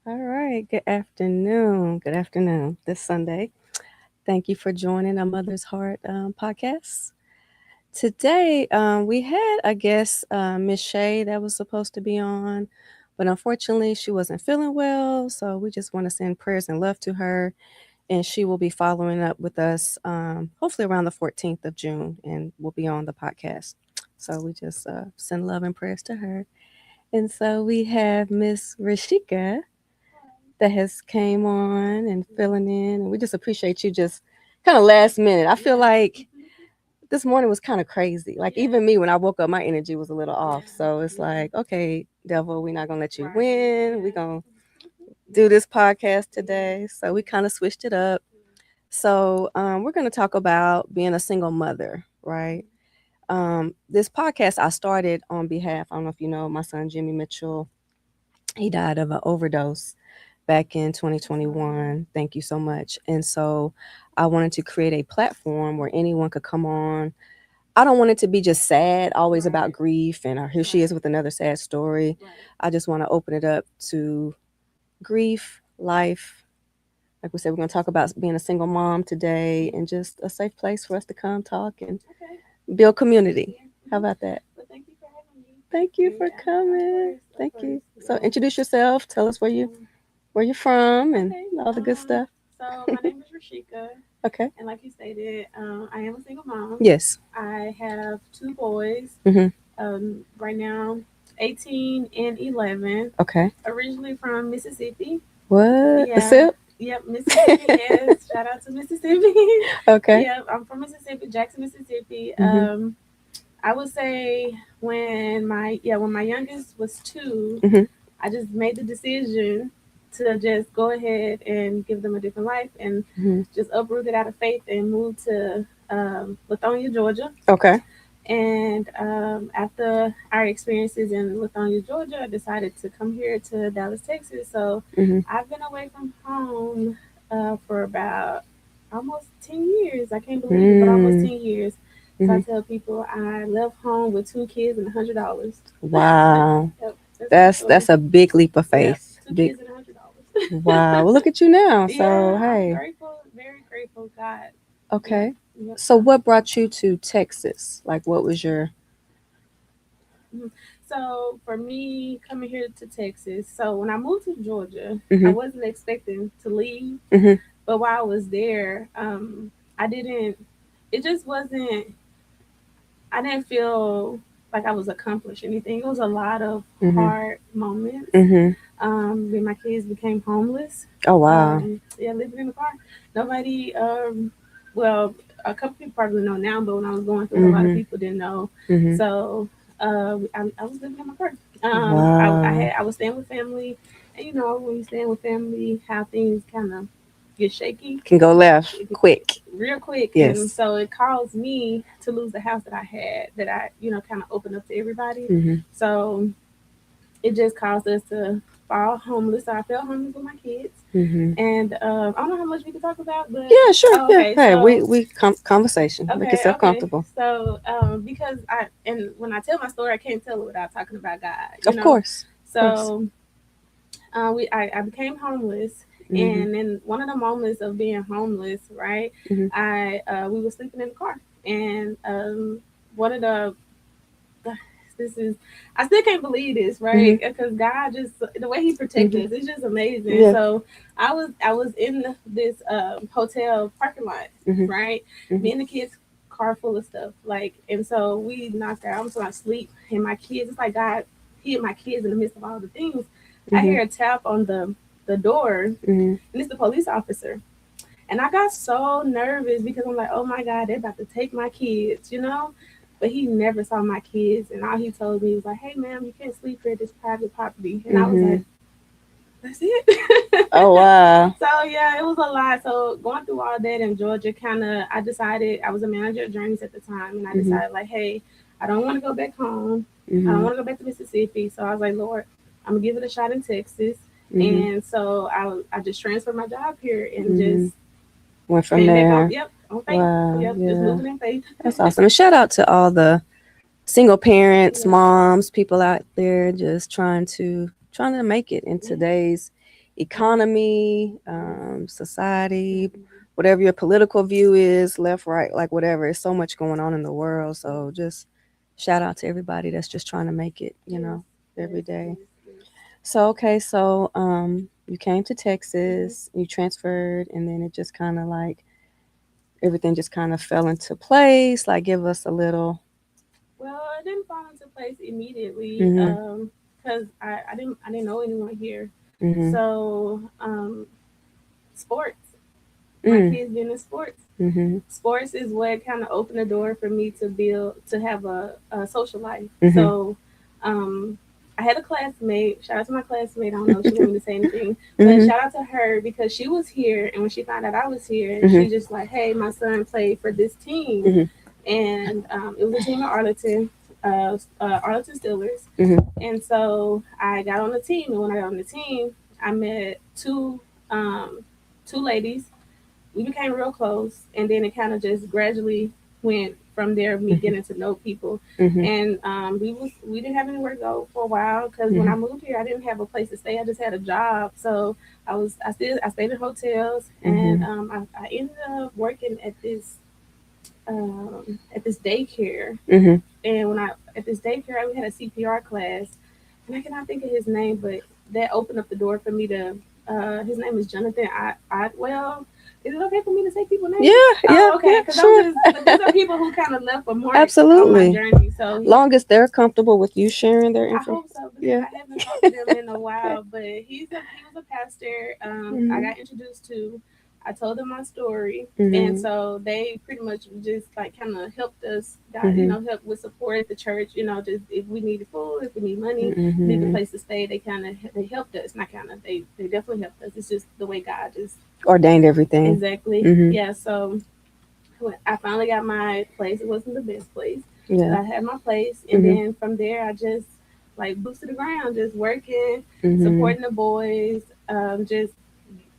All right. Good afternoon. Good afternoon. This Sunday. Thank you for joining a Mother's Heart podcast. Today, we had, I guess, Miss Shay that was supposed to be on, but unfortunately, she wasn't feeling well. So we just want to send prayers and love to her. And she will be following up with us hopefully around the 14th of June and will be on the podcast. So we just send love and prayers to her. And so we have Miss Rashika that has came on and filling in, and we just appreciate you just kind of last minute. I feel like this morning was kind of crazy. Like even me, when I woke up, my energy was a little off. So it's like, okay, devil, we're not gonna let you win. We're gonna do this podcast today. So we kind of switched it up. So we're gonna talk about being a single mother, right? This podcast I started on behalf. I don't know if you know my son Jimmy Mitchell. He died of an overdose back in 2021. Thank you so much. And so I wanted to create a platform where anyone could come on. I don't want it to be just sad, always about grief and here she is with another sad story. I just want to open it up to grief, life. Like we said, we're going to talk about being a single mom today and just a safe place for us to come talk and build community. How about that? Thank you for coming. Thank you. So introduce yourself. Tell us where you're from and all the good stuff. So my name is Rashika, Okay. and like you stated, I am a single mom. Yes. I have two boys. Mhm. Right now, 18 and 11. Okay. Originally from Mississippi. What? The Yeah. sip? Yep, Mississippi. Yes. Shout out to Mississippi. Okay. Yep, I'm from Mississippi, Jackson, Mississippi. Mhm. I would say when my youngest was 2, Mhm. I just made the decision to just go ahead and give them a different life and Mhm. just uprooted out of faith and moved to Lithonia, Georgia. Okay. And after our experiences in Lithonia, Georgia, I decided to come here to Dallas, Texas. So Mhm. I've been away from home for about almost 10 years. I can't believe it, but almost Mm. 10 years. So I Mhm. tell people I left home with 2 kids and $100. Wow. Yep, that's my That's story. a big leap of Yep, faith. two Big. kids and $100. Wow. Well, look at you now. So Yeah, I'm hey. grateful, very grateful, God. Yep, Okay. yep. So what brought you to Texas? Like, what was your? Mhm. So for me coming here to Texas, so when I moved to Georgia, I Mhm. wasn't expecting to leave, Mhm. but while I was there, I didn't. It just wasn't. I didn't feel like I was accomplished anything. It was a lot of Mhm. hard moments. Mhm. When my kids became homeless. Oh wow. Yeah, living in the car. Nobody. Well, a couple people probably know now, but when I was going through it, a lot of Mhm. people didn't know. Mhm. So I was living in my car. Wow. I was staying with family, and when you staying with family, how things kind of get shaky Can go left quick. real quick, and Yes. so it caused me to lose the house that I had, that I kind of opened up to everybody. Mhm. So it just caused us to fall homeless. So I fell homeless with my kids, Mhm. and I don't know how much we can talk about, but Yeah, sure. oh, Yeah. okay, Hey, so we conversation. Make okay, yourself okay, comfortable. so because when I tell my story, I can't tell it without talking about God, Of course. Of course. So I became homeless, Mhm. and in one of the moments of being homeless, right, Mhm. I we were sleeping in the car, and one of this is I still can't believe this, right? Mhm. Because God just the way He protected Mhm. us, it's just amazing. Yeah. So I was in this hotel parking lot, Mhm. right? Me Mhm. and the kids car full of stuff, like, and so we knocked out. I'm so I sleep, and my kids. It's like God hid my kids in the midst of all the things. I Mhm. hear a tap on the door, and Mhm. it's the police officer. And I got so nervous because I'm like, oh my God, they're about to take my kids. But he never saw my kids. And all he told me was like, hey, ma'am, you can't sleep here. This private property. And I was like, Mhm. that's it. Oh wow. So, yeah, it was a lot. So, going through all that in Georgia, I decided, I was a manager at Journeys at the time. And I Mhm. decided, like, hey, I don't want to go back home. I don't Mhm. want to go back to Mississippi. So, I was like, Lord, I'm going to give it a shot in Texas. Mhm. And so I just transferred my job here and just Mhm. Went from came back on, there. yep, on faith. Wow. Yep, just Yeah. moving in faith. That's awesome. And shout out to all the single parents, Yep. moms, people out there just trying to make it in Hmm. today's economy, society, whatever your political view is, left, right, like whatever. There's so much going on in the world. So just shout out to everybody that's just trying to make it, every day. So okay, so you came to Texas, you transferred, and then it just kind of like everything just kind of fell into place. Like give us a little. Well, it didn't fall into place immediately Mhm. because I didn't know anyone here. Mhm. So sports. My Mm. kids been in sports. Mhm. Sports is what kind of opened the door for me to have a social life. Mhm. So um, I had a classmate. Shout out to my classmate. I don't know if she want me to say anything, but Mhm. shout out to her because she was here, and when she found out I was here, Mhm. she just like, "Hey, my son played for this team." Mhm. And it was a team in Arlington, Arlington Steelers. Mhm. And so I got on the team, and when I got on the team, I met um, two ladies. We became real close, and then it kind of just gradually went from there. Me Mhm. getting to know people, Mhm. and we didn't have anywhere to go for a while because when I Mhm. moved here, I didn't have a place to stay. I just had a job, so I stayed in hotels, and Mhm. I ended up working at this daycare. Mhm. And when I at this daycare, we had a CPR class, and I cannot think of his name, but that opened up the door for me to. His name is Jonathan Otwell. Is it okay for me to say people's names? Yeah. Yeah. Oh, okay. Yeah. Because Sure. these are people who kind of left a mark on my Absolutely. journey. So Long as they're comfortable with you sharing their I info. hope so because Yeah. I haven't talked to them in a Okay. while. But he was a pastor. I Mhm. got introduced to. I told them my story, and Mhm. so they pretty much just like kind of helped us. God, Mhm. help with support at the church. Just if we needed food, if we need money, need a Mhm. place to stay, they helped us. Not kind of they definitely helped us. It's just the way God just Ordained everything. exactly Mhm. yeah. So when I finally got my place. It wasn't the best place, but Yeah. I had my place, and Mhm. then from there, I just like boots to the ground, just working, Mhm. supporting the boys, just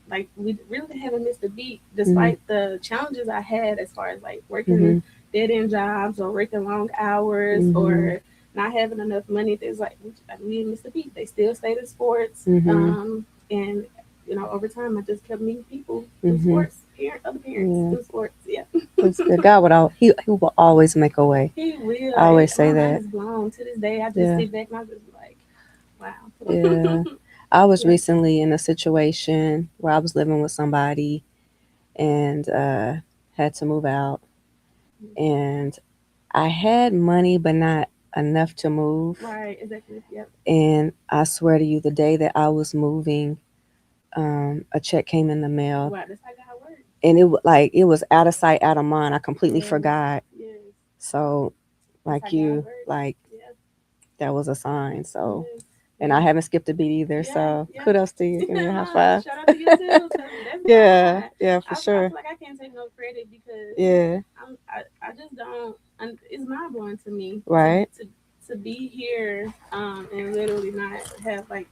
like we really haven't missed a beat, Mhm. despite the challenges I had as far as like working Mhm. dead end jobs or working long hours Mhm. or not having enough money. There's like we didn't miss a beat. They still stayed in sports, Mhm. and over time, I just kept meeting people through Mhm. sports, other parents Yeah. through sports. Yeah. That's good. God would he will always make a way. He will. I And always my say mind that. is blown. To this day, I just Yeah. sit back and I just like, Yeah. wow. I was Yeah. recently in a situation where I was living with somebody and had to move out, and I had money but not enough to move. Right. Exactly. Yep. And I swear to you, the day that I was moving, a check came in the mail, Wow. That's how God works. and it was out of sight, out of mind. I completely Yes. forgot. Yes. So, That's how like God you, works. like Yes. that was a sign. So, Yes. and I Yes. haven't skipped a beat either. Yeah. So, Yeah. kudos to you. Give me a high No, five. shout out to you too, because that's Yeah, God. yeah, for I sure. feel like I can't take no credit because Yeah, I just don't. And it's mind blowing to me right. to be here and literally not have like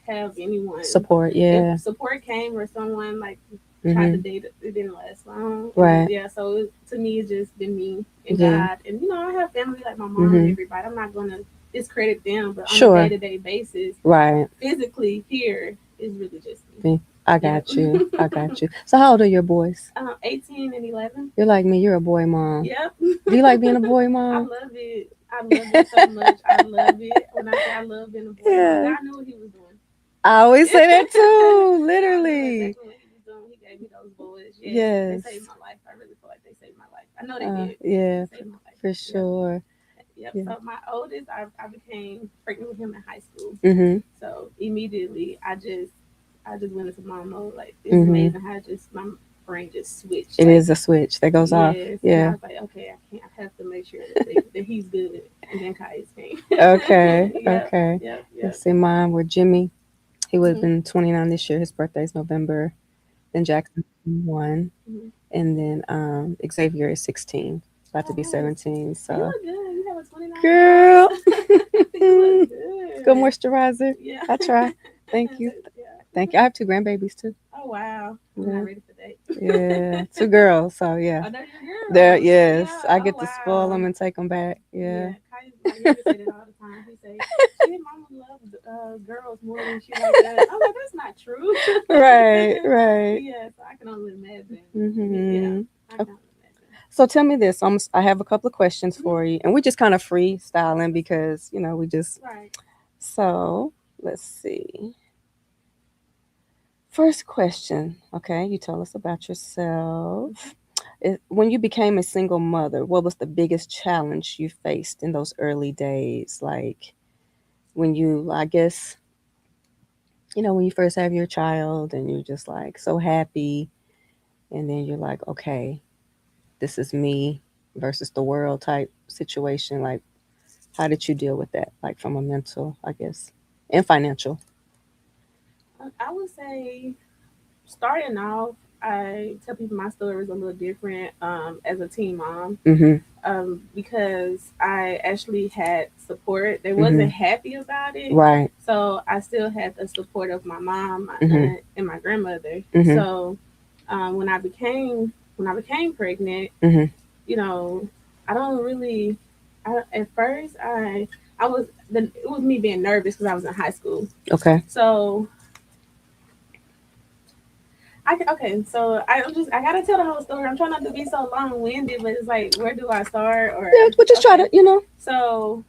have anyone. Support. If Yeah. support came or someone like tried to Mhm. date, it didn't last long. And Right. yeah, so to me, it's just been me and Yeah. God. And I have family like my mom and Mhm. everybody. I'm not gonna discredit them, but on a day Sure. to day basis, Right. physically here is really just me. Me. I Yep. got you. I got you. So, how old are your boys? 18 and 11. You're like me. You're a boy mom. Yep. Do you like being a boy I mom? love it. I love it so much. I love it. When I say I love being a boy mom, Yeah. God knew what He was doing. I always say that too. God knew Literally. exactly what He was doing. He gave me those boys. Yes, they Yes. saved my life. I really feel like they saved my life. I know they did. Yeah, They saved my life. for Yep. sure. Yep. Yeah. So my oldest, I became pregnant with him in high school. Mhm. So immediately, I just went into mom mode. Like it's Mhm. amazing how my brain just switched. It Like is a switch that goes off. yes, and I Yeah. was like, okay, I have to make sure that he's good. And then Kai's came. Okay. Yep, Okay. yep, yep. Let's see. Mine were Jimmy. He would have Mhm, been 29 this year. His birthday's November. Then Jackson 1, mhm. and then Xavier is 16, about to Oh, be nice. 17. You So, look good. You have a 29 year girl, old. You look good good. moisturizer. Yeah. I try. Thank you. Yeah. Thank you. I have two grandbabies too. Oh wow. I'm not Yeah. ready for that. Yeah. Two girls. So yeah. Oh, they're your There. girls. Yes. Yeah. I Oh get to spoil wow. them and take them back. Yeah. Yeah. Kai, my youngest say that all the time. He say, "Shit, mama loves girls more than she likes us." I'm like, "That's not true." Right, right. Yeah, so I can only imagine. Yeah, Hmm. I can only imagine. So tell me this. I have a couple of questions Mhm. for you, and we're just kind of freestyling because we just. Right. So let's see. First question. Okay, you tell us about Mhm. yourself. When you became a single mother, what was the biggest challenge you faced in those early days? Like when you, I guess, when you first have your child and you're just like so happy, and then you're like, okay, this is me versus the world type situation. Like, how did you deal with that? Like from a mental, I guess, and financial. I would say starting off, I tell people my story was a little different as a teen mom Mm-hmm. because I actually had support. They Mm-hmm. wasn't happy about it, Right. so I still had the support of my mom, my Mm-hmm. aunt, and my grandmother. Mm-hmm. So when I became pregnant, Mm-hmm. you know, I don't really. At first, I was it was me being nervous because I was in high school. Okay. So okay, so I gotta tell the whole story. I'm trying not to be so long winded, but it's like where do I start? Or Yeah, we'll just try okay, to. so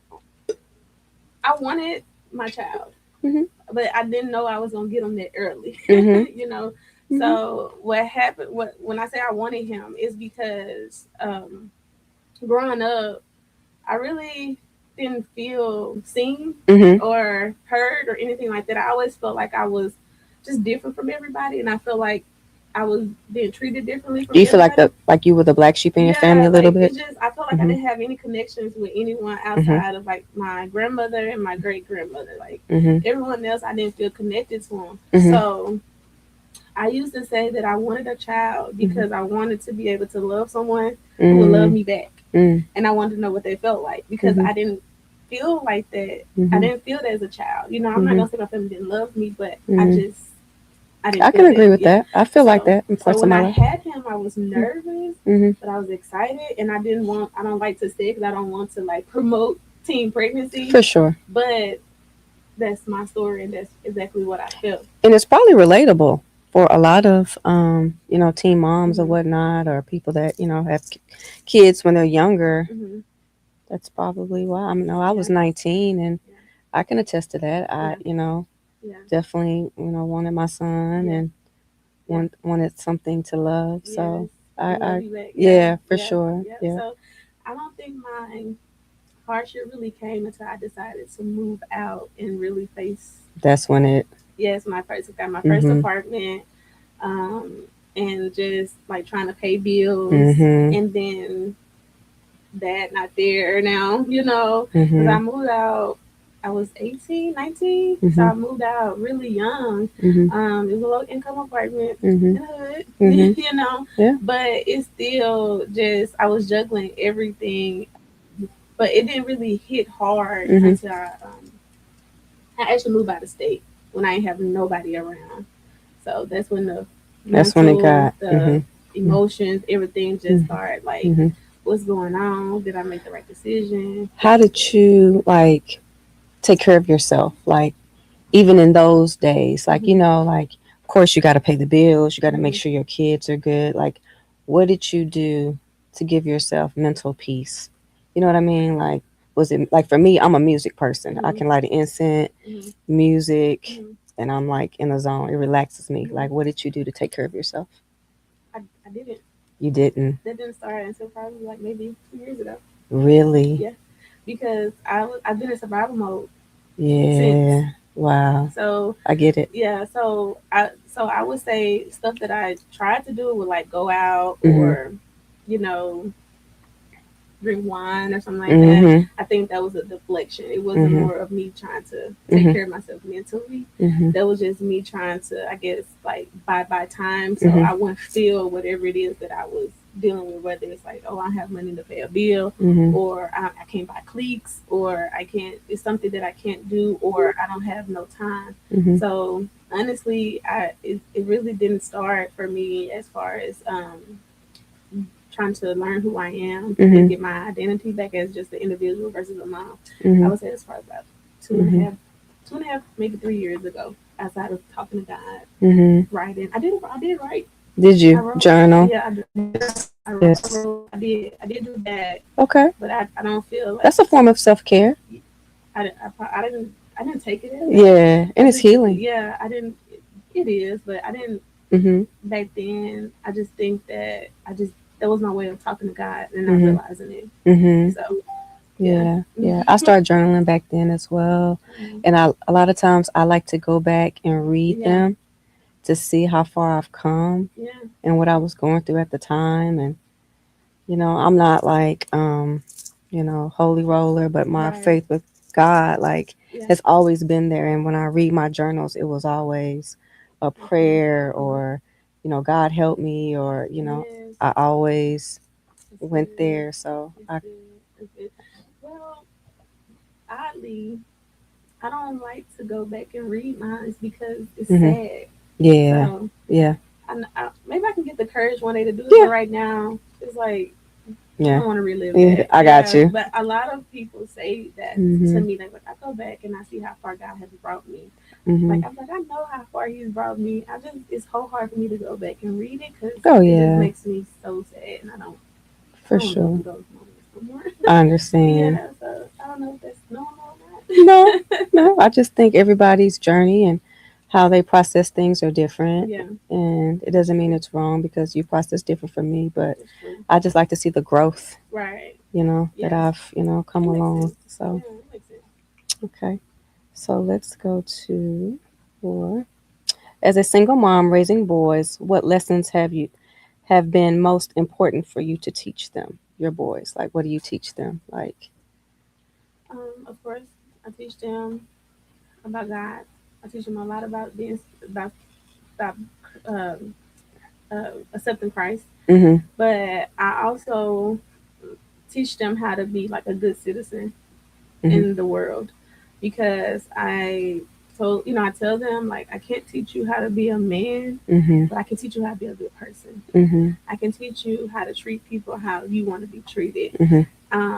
I wanted my child, Mm-hmm. but I didn't know I was gonna get him that early. Mm-hmm. you know, Mm-hmm. so what happened? What when I say I wanted him is because growing up, I really didn't feel seen Mm-hmm. or heard or anything like that. I always felt like I was just different from everybody, and I felt like I was being treated differently Do from you feel like everybody. you were the black sheep in your family Yeah, a little like bit? it's just I felt like I Mm-hmm. didn't have any connections with anyone Mm-hmm. outside of like my grandmother and my great grandmother. Like Mm-hmm. everyone else, I didn't feel connected to them. Mm-hmm. So I used to say that I wanted a child Mm-hmm. because I wanted to be able to love someone who would love Mm-hmm. me back, and I wanted to know what they felt like because Mm-hmm. I didn't feel like that. I Mm-hmm. didn't feel that as a child. I'm not Mm-hmm. gonna say my family didn't love me, but Mm-hmm. I didn't I can feel agree that. with Yeah. that. I feel like So that in parts of when my I life. had him, I was nervous, Mm-hmm. but I was excited, and I didn't want. I don't like to say because I don't want to like promote teen pregnancy, For sure. but that's my story, and that's exactly what I felt. And it's probably relatable for a lot of teen moms or Hmm. whatnot, or people that have kids when they're younger. Hmm. That's probably why. I mean, I was Yeah. 19, and Yeah. I can attest to that. I Yeah. Yeah. definitely wanted my son Yeah. and Yeah. wanted something to love. Yes. So I, To love I you back. Yeah. yeah, for Yeah. sure. Yeah. Yeah, So I don't think my hardship really came until I decided to move out and really face. that's when it. Yes, when I first got my first Mhm. apartment, um, and just like trying to pay bills, Mhm. and then that not there now, because I Mhm. moved out. I was 18, 19, so Mhm. I moved out really young. Mhm. It was a low income apartment Mhm. in the hood, Mhm. Yeah. but it's still just I was juggling everything, but it didn't really hit hard Mhm. until I actually moved out of state when I ain't have nobody around. So that's when the That's when it mental, got. the Mhm. emotions, everything just Mhm. started like, Mhm. what's going on? Did I make the right decision? How did you like take care of yourself? Like even in those days, like Hmm. like of course you got to pay the bills, you got to make Hmm. sure your kids are good. Like what did you do to give yourself mental peace? You know what I mean? Like was it like for me, I'm a music person. I Hmm. can light an incense, Hmm. music, Hmm. and I'm like in the zone. It relaxes me. Hmm. Like what did you do to take care of yourself? I didn't. You didn't. That didn't start until probably like maybe 2 years ago. Really? Yeah, because I've been in survival mode since. Yeah. Wow. So I get it. yeah, so I would say stuff that I tried to do would like go out Mhm. or you know drink wine or something like that. Mhm. I think that was a deflection. It wasn't Mhm. more of me trying to take Mhm. care of myself mentally. Mhm. That was just me trying to, I guess, like buy time so Mhm. I wouldn't feel whatever it is that I was dealing with. Whether it's like, oh, I have money to pay a bill, Mhm. or I can't buy cliques, or I can't. It's something that I can't do, or I don't have no time. Mhm. So honestly, it really didn't start for me as far as trying to learn who I am and Mhm. get my identity back as just an individual versus a mom. I Mhm. would say as far as that. two and a Mhm. half, 2.5, maybe 3 years ago. Outside of talking to God, Mhm. writing, I did write. Did I you wrote. journal? Yeah, Yes. I wrote. I Yes. wrote. I did do that, Okay. but I don't feel like That's a form of self-care. I didn't take it as that. Yeah, I and it's just healing. yeah I didn't. It is, but I didn't Mhm. back then. I just think that that was my way of talking to God and not Mhm. realizing it. Mhm. So yeah. Yeah. Yeah. I started journaling back then as well, and a lot of times I like to go back and read Yeah. them to see how far I've come Yeah. and what I was going through at the time. And I'm not like holy roller, but my Right. faith with God like Yeah. has always been there. And when I read my journals, it was always a That's good. prayer, or God help me, or Yes. I always It's went good. there. So It's I good. It's good. Well, oddly, I don't like to go back and read mine because it's hmm sad. yeah, So yeah, maybe I can get the courage one day to do it. But yeah, right now, it's like I yeah, don't want to relive yeah. that. I got Yeah, you. but a lot of people say that to hmm me. They're like, I go back and I see how far God has brought me. hmm Like I'm like, I know how far He's brought me. It's so hard for me to go back and read it because Oh it just yeah, makes me so sad, and I for don't go sure. through those moments no more. I understand. Yeah, so I don't know if that's normal No, or not. no. I just think everybody's journey and how they process things are different. Yeah, And it that's doesn't mean true. it's wrong because you process different from me. But That's true. I just like to see the growth, Right. that Yes, I've, come that makes along. sense. So, Yeah, that makes sense. okay. So let's go to four. As a single mom raising boys, what lessons have been most important for you to teach them, your boys? Like, what do you teach them? Like, Of course, I teach them about God. I teach them a lot about about um, accepting Christ, mm-hmm, but I also teach them how to be like a good citizen mm-hmm, in the world because I tell them like I can't teach you how to be a man, mm-hmm, but I can teach you how to be a good person. mm-hmm, I can teach you how to treat people how you want to be treated. mm-hmm,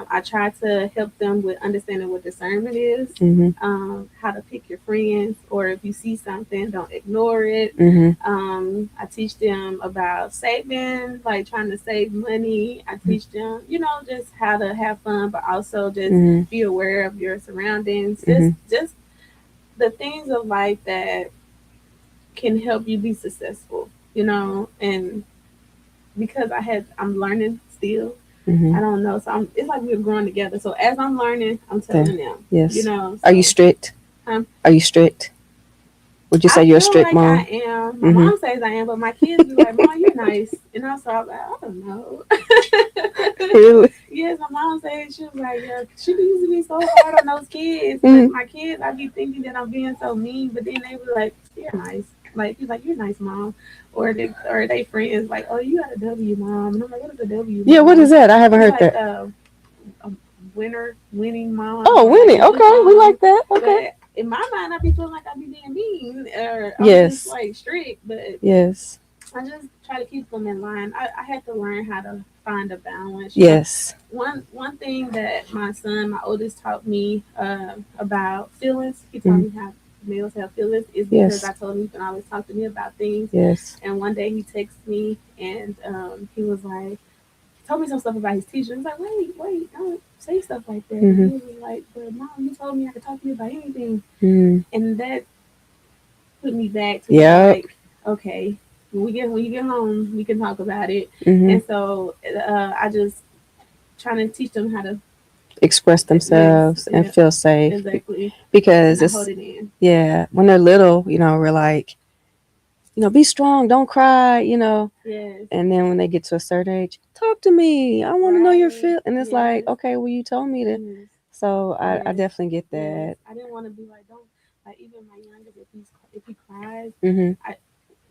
I try to help them with understanding what discernment is, mm-hmm, how to pick your friends, or if you see something, don't ignore it. mm-hmm, I teach them about saving, like trying to save money. I teach them, just how to have fun, but also just mm-hmm, be aware of your surroundings. mm-hmm. Just the things of life that can help you be successful, and because I'm learning still. Mm-hmm. I don't know. So it's like we're growing together. So as I'm learning, I'm Yeah. telling them, Yes. Are you so strict? um, Are you strict? Would you say I you're a feel strict like I mom? am. My Mm-hmm. mom says I am, but my kids be like, Mom, you're nice. And also I'm like, I don't know. Really? Yes, my mom said she was like, yeah, she used to be so hard on those kids. But Mm-hmm. my kids, I be thinking that I'm being so mean, but then they be like, you're nice. Like he's like, you're nice, mom. Or they friends like, oh, you got a W, mom. And I'm like, what is a W, Yeah. What is mom? that? I haven't It's heard like that. a winning mom Oh, or like Winnie. a good Okay, we like mom. that. Okay. But in my mind, I be feeling like I be being mean or I'm just Yes. like strict. But Yes. I just try to keep them in line. I had to learn how to find a balance. Yes. One thing that my oldest, taught me about feelings. He taught Mm-hmm. me how males have feelings is because Yes. I told him he can always talk to me about things. Yes. And one day he texted me and he was like, told me some stuff about his teacher. I was like, wait, don't say stuff like that. And Mm-hmm. he was like, but mom, you told me I could talk to you about anything. Mm-hmm. And that put me back to where Yep. like, okay, when you get home, we can talk about it. Mm-hmm. And so I just trying to teach them how to Express yes, themselves and yeah, feel safe exactly, and because not hold it's it in. yeah. When they're little, we're like, be strong, don't cry, Yes, And then when they get to a certain age, talk to me. I want to know your right. feel. And it's like, Yes, okay, well, you told me to. yes, So I yes, definitely get yes. that. I didn't want to be like, don't like even my youngest if he cries. Mhm. I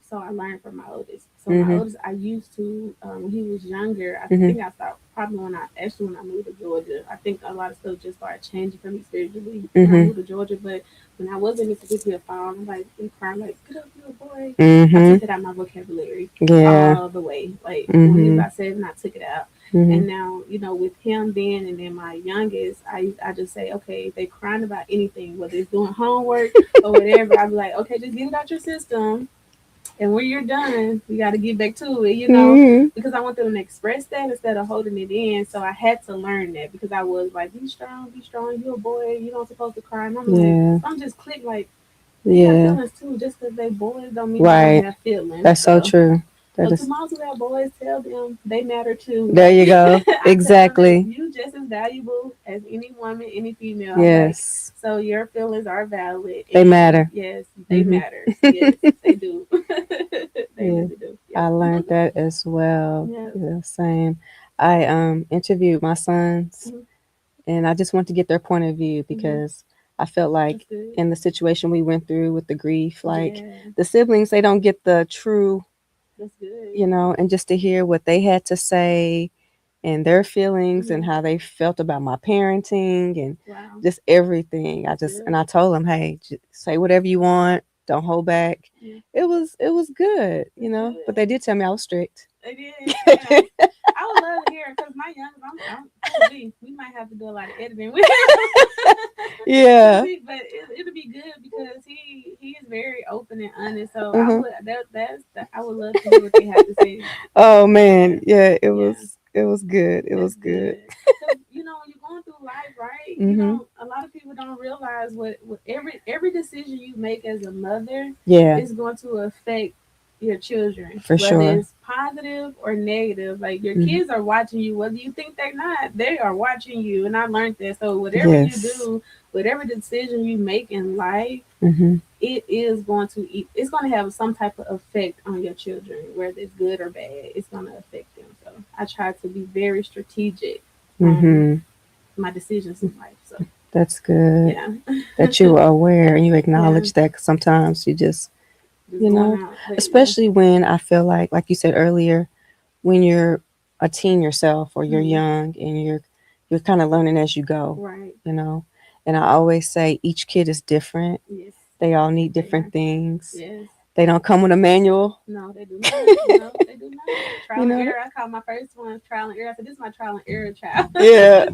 So I learned from my oldest. So my Mhm. oldest, I used to when he was younger. I Mhm. think I stopped probably when I moved to Georgia. I think a lot of stuff just started changing for me spiritually when I Mhm. moved to Georgia. But when I was in Mississippi, I'm like in crying like, "Get up, little boy." I took Mhm. it out of my vocabulary Yeah. all the way. Like when he was Mhm. about 7, I took it out. And now, with him being and then my youngest, I just say, okay, if they crying about anything, whether it's doing homework or whatever, I'll be like, okay, just get it out your system. And when you're done, you got to get back to it, Mhm. because I want them to express that instead of holding it in. So I had to learn that because I was like, be strong, you're a boy, you don't supposed to cry. And I'm like, Yeah. I'm just click like, they have Yeah. feelings too. Just because they boys don't mean they don't Right. have feelings. That's so true. So That to is. moms who have boys, tell them they matter too. There you go. I tell them that Exactly. you just as valuable as any woman, any female. I'm like, Yes. so your feelings are valid. They And matter. yes, they Mhm. matter. Yes, they do. They Yeah. really do. I Yep. learned that as well. Yep. Yeah, same. I interviewed my sons, Mhm. and I just want to get their point of view Mhm. because I felt That's like good. in the situation we went through with the grief, like Yeah, the siblings, they don't get the true, that's good. and just to hear what they had to say and their feelings and Mhm. how they felt about my parenting and Wow. just everything. That's And good. I told them, hey, say whatever you want, don't hold back. Yeah, It was good, that's but they good. did tell me I was strict. It is. Yeah. I would love to hear it because my youngest, oh, we might have to do a lot of editing with him. Yeah. But it'll be good because he is very open and honest. So I Uh-huh. would I would love to hear what they have to say. Oh Yeah, man, yeah, it yeah, was it was good. It that's was good. good. Because when you're going through life, right? Mhm. A lot of people don't realize what every decision you make as a mother Yeah, is going to affect your children, for whether sure. it's positive or negative. Like your Mhm. kids are watching you, whether you think they're not, they are watching you. And I learned that. So whatever you Yes. do, whatever decision you make in life, Mhm. it's going to have some type of effect on your children, whether it's good or bad. It's going to affect them. So I try to be very strategic on Mhm. my decisions in life. So That's good. yeah, That you are aware and you yeah, acknowledge that 'cause sometimes you just, just you going know, out. But yeah, especially when I feel like you said earlier, when you're a teen yourself or you're mhm, young and you're kind of learning as you go, right. you know. And I always say each kid is different. Yes, They all need they are. different things. Yes. They don't come with a manual. No, they do not. No, they do not. You Trial and know. error. I call my first one trial and error. I said, "This is my trial and error child." Yeah,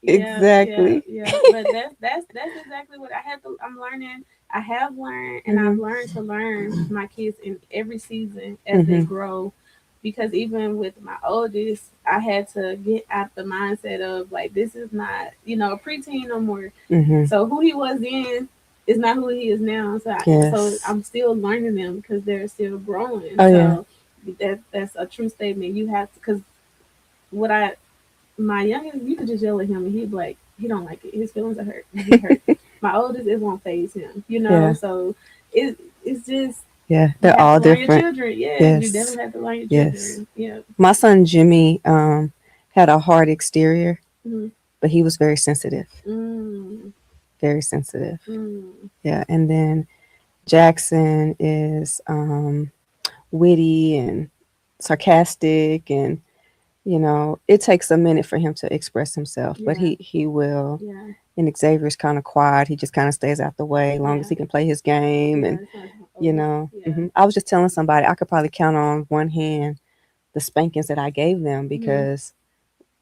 Yeah, yeah, exactly. yeah. But that's exactly what I had to. I'm learning. I have learned, and I've Mhm. learned to learn my kids in every season as they Mhm. grow. Because even with my oldest, I had to get out the mindset of like this is not a preteen no more. Mhm. So who he was then is not who he is now. So Yes. I'm still learning them because they're still growing. Oh yeah. So that's a true statement. You have to because what I my youngest, you could just yell at him and he'd be like, he don't like it. His feelings are hurt. He hurt. My oldest, it won't phase him. Yeah. So it's just Yeah. you They're have to all learn your different. children. Yes, you Yes. definitely have to learn your Yes. children. Yeah. My son Jimmy had a hard exterior, Mm-hmm. but he was very sensitive. Mm, Very sensitive. mm, Yeah. And then Jackson is witty and sarcastic and it takes a minute for him to express himself, but yeah. he will. Yeah. And Xavier's kind of quiet. He just kind of stays out the way as long as Yeah. he can play his game. Yeah. And, It's not my oldest. Yeah. I was just telling somebody I could probably count on one hand the spankings that I gave them Mm-hmm. because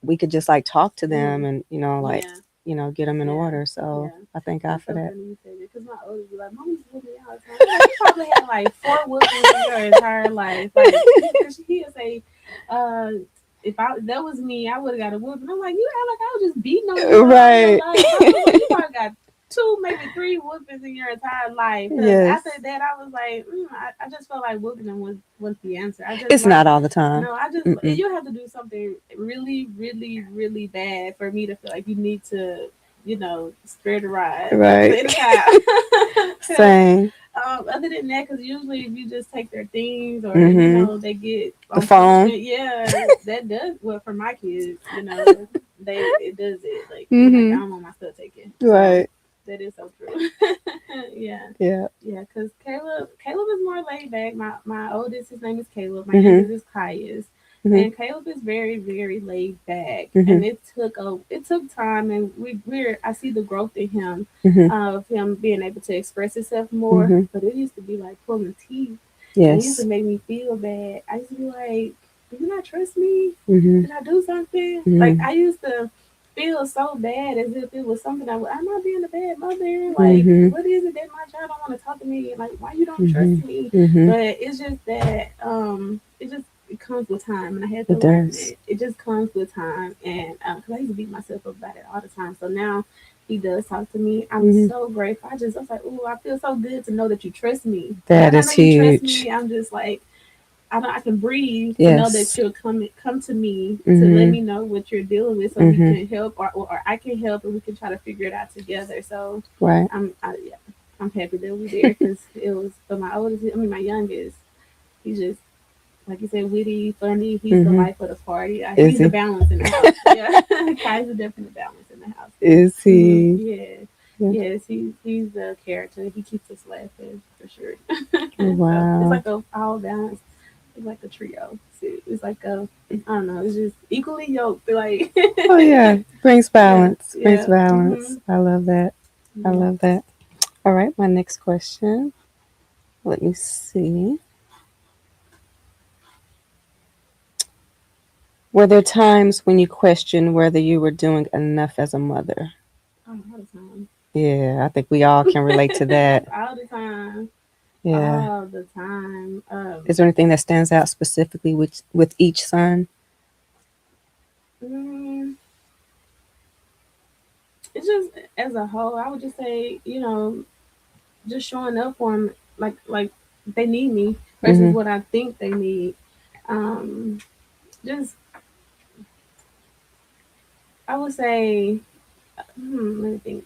we could just like talk to Mm-hmm. them and, Yeah. get them in Yeah. order. So Yeah. I thank God That's for so that. funny you say that because my oldest be like, "Mom used to whoop me all the time." I'm like, you probably had like 4 whoopings in your entire life, like because he'll say, uh, "If that was me, I would have got a whooping." I'm like, "You act like I was just beating on you all your Right. life." I was like, "You probably got 2, maybe 3 whoopings in your entire life." Because Yes. after that, I was like, I just felt like whooping them was the answer. I just It's like. not all the time. No, I just Mm-mm. you have to do something really, really, really bad for me to feel like you need to spare the ride, Right. play the child. Because Same. other than that, because usually if you just take their things or Mm-hmm. they get The on phone. punishment, yeah, that does well for my kids. It does it like I'm like I Mm-hmm. don't want my stuff taken. So Right. that is so true. Yeah. Yeah. Yeah, because Caleb is more laid back. My oldest, his name is Caleb. My Mm-hmm. youngest is Caius. Mm-hmm. And Caleb is very, very laid back. Mm-hmm. And it took time and I see the growth in him Mm-hmm. of him being able to express himself more. Mm-hmm. But it used to be like pulling teeth. And it used to Yes. make me feel bad. I used to be like, do you not trust me? Mhm. Did I do something? Like Mhm. I used to feel so bad as if it was something I'm not being a bad mother. Like, Mhm. what is it that my child don't want to talk to me? Like, why you don't trust Mhm. me? Mhm. But it's just that it comes with time, and I had to It learn does. that it just comes with time. And because I used to beat myself up about it all the time, so now he does talk to me. I'm Mhm. so grateful. I was like, oh, I feel so good to know that you trust me. Now That that I is know you trust huge. me, I'm just like I can breathe to know that Yes. you'll come to me to let Mhm. me know what you're dealing with, so we Mhm. can help, or I can help, and we can try to figure it out together. So Right. yeah, I'm happy that we're there because it was for my oldest. I mean, my youngest. He's just like you said, witty, funny. He's the Mhm. life of the party. Is He's the he? balance in the house. Yeah, Kai's the definite balance in the house. Is he? Yeah. Yeah. Yes, he's the character. He keeps us laughing for sure. So it's Wow. like a all balance. It's like a trio. It's like a I don't know. It's just equally yoked. Like Oh yeah. Brings yeah, balance. Brings yeah, balance. I love that. I yeah. love that. All right. My next question. Let me see. Were there times when you questioned whether you were doing enough as a mother? Oh, all the time. Yeah, I think we all can relate to that. All the time. Yeah. All the time. Is there anything that stands out specifically with each son? Mm, it's just as a whole. I would just say, just showing up for them, like they need me versus Mhm. what I think they need. Um, just I would say, let me think.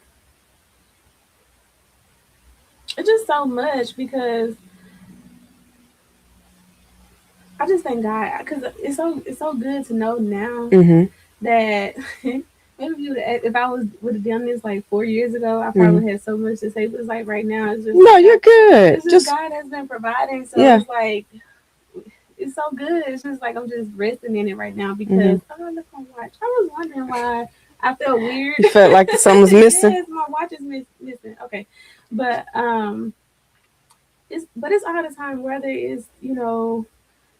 It's just so much because I just thank God because it's so good to know now Mhm. that maybe if I would have done this like 4 years ago, I Mhm. probably had so much to say. But it's like right now, it's just No, like you're God, good. it's just Just God has been providing. So yeah. it's like it's so good. It's just like I'm just resting in it right now because Mhm. look my watch. I was wondering why I felt weird. You felt like something was missing. Yes, my watch is missing. Okay, but it's all the time. Whether it's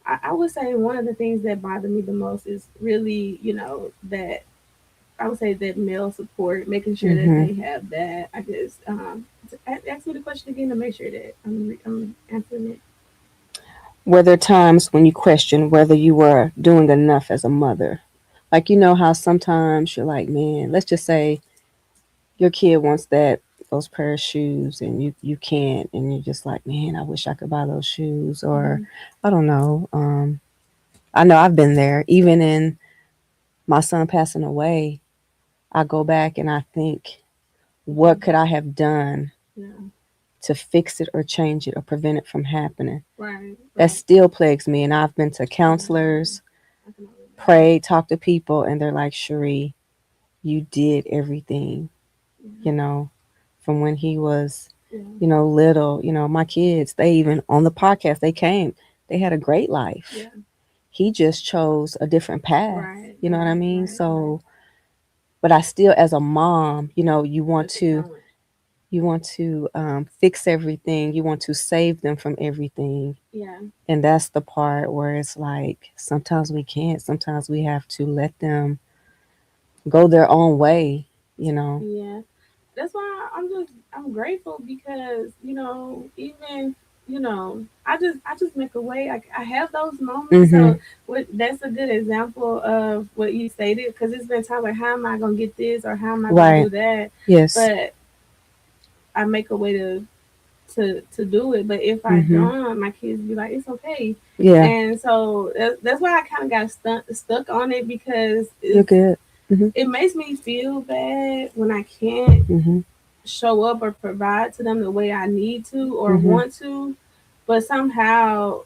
I would say one of the things that bother me the most is really that I would say that male support, making sure that Mhm. they have that. I guess ask me the question again to make sure that I'm answering it. Were there times when you questioned whether you were doing enough as a mother? Like you know how sometimes you're like, man, let's just say your kid wants those pair of shoes and you can't and you're just like, man, I wish I could buy those shoes or Mm-hmm. I don't know. I know I've been there. Even in my son passing away, I go back and I think, what could I have done Yeah. to fix it or change it or prevent it from happening? Right. That Right. still plagues me. And I've been to I can imagine. counselors, I can only imagine. prayed, talked to people, and they're like, Cherie, you did everything, Yeah. you know, from when he was, Yeah. little. My kids, they even on the podcast, they came, they had a great life. Yeah. He just chose a different path. Right. You know what I Right. mean? Right. Right. So, but I still, as a mom, you want That's a to balance. fix everything. You want to save them from everything. Yeah. And that's the part where it's like sometimes we can't. Sometimes we have to let them go their own way, you know. Yeah. That's why I'm grateful because even I just make a way. I have those moments, Mhm. so that's a good example of what you stated because it's been times like how am I gonna get this or how am I gonna Right. do that, Yes. but I make a way to do it. But if I Mhm. don't, my kids be like, it's okay. Yeah. And so that's why I kind of got stuck on it because You're good. Mhm. it makes me feel bad when I can't Mhm. show up or provide to them the way I need to or Mhm. want to, but somehow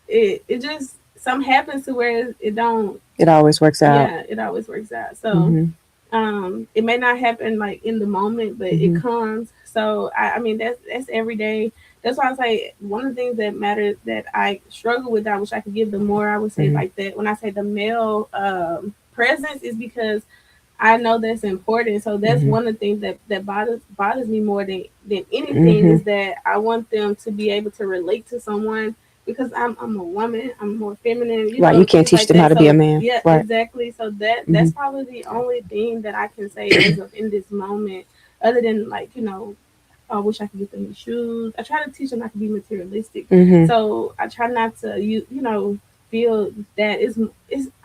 it just some happens to where it don't. It always works out. Yeah, it always works out. So Mhm. it may not happen like in the moment, but it Mhm. comes. So I mean that's every day. That's why I say one of the things that matters that I struggle with. I wish I could give the more. I would say Mhm. like that. When I say the male presence is because I know that's important. So that's Mhm. one of the things that bothers me more than anything Mhm. is that I want them to be able to relate to someone because I'm a woman, I'm more feminine, Right. You can't things teach like them how that. to be a So man. yeah, Right. exactly. So that's Hmm. probably the only thing that I can say as of in this moment, other than like, I wish I could get them new shoes. I try to teach them not to be materialistic. Hmm. So I try not to feel that is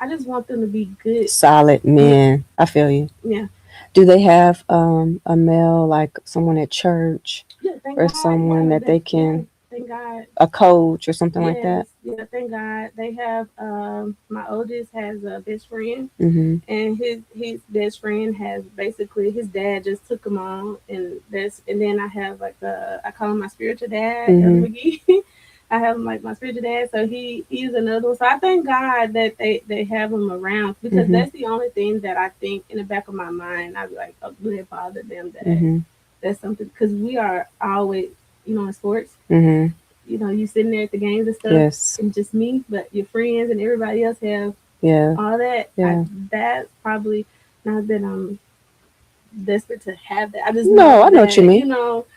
I just want them to be good. Solid Yeah, men. I feel you. yeah, Do they have a male, like someone at church yeah. Thank or God. someone Yeah, that they yeah. can, Thank God. a coach or something like Yes, that? yeah. Thank God. They have. My oldest has a best friend, Hmm. and his best friend has basically his dad just took him on, and then I have like I call him my spiritual dad, Elder Hmm. McGee. I have him like my spiritual dad, so he's another one. So I thank God that they have him around, because Hmm. that's the only thing that I think in the back of my mind I'd be like, oh, would it bother them that Hmm. that's something, because we are always in sports, Hmm. you sitting there at the games and stuff, Yes. and just me, but your friends and everybody else have Yeah. all that. Yeah. That's probably not that I'm desperate to have that. I just No, know I know what you that mean.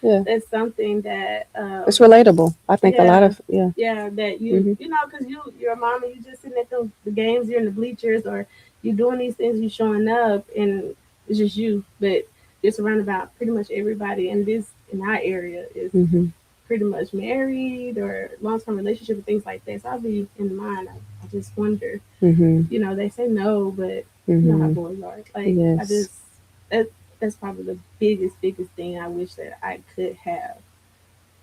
Yeah. that's something that It's relatable. I think a lot yeah, of, yeah. yeah, that Hmm. because you're a mom and you just sitting at the games, you're in the bleachers, or you doing these things, you showing up, and it's just you, but you're surrounded by pretty much everybody, and this in our area is Hmm. pretty much married or long term relationship and things like that. So I'll be in mind. I just wonder. Hmm. They say no, but you know how Hmm. boys are. Like I Yes. just that that's probably the biggest thing I wish that I could have.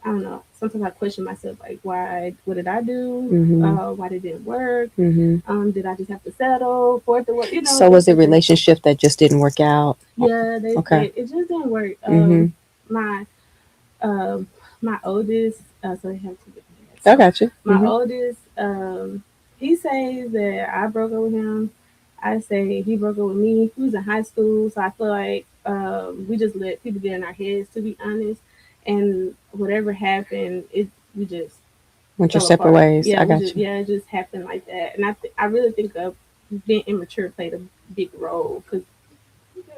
I don't know. Sometimes I question myself, like, why? What did I do? Hmm. Why did it work? Hmm. Did I just have to settle for it to work? So was Just it different. relationship that just didn't work out? Yeah, they Okay. it just didn't work. Hmm. My um, my oldest, so they have two different dads. I So got you. my Hmm. oldest, he says that I broke up with him. I say he broke up with me. He was in high school, so I feel like we just let people get in our heads, to be honest. And whatever happened, we just Went your fell separate apart. ways. Yeah, I got you. it just happened like that. And I really think being immature played a big role, because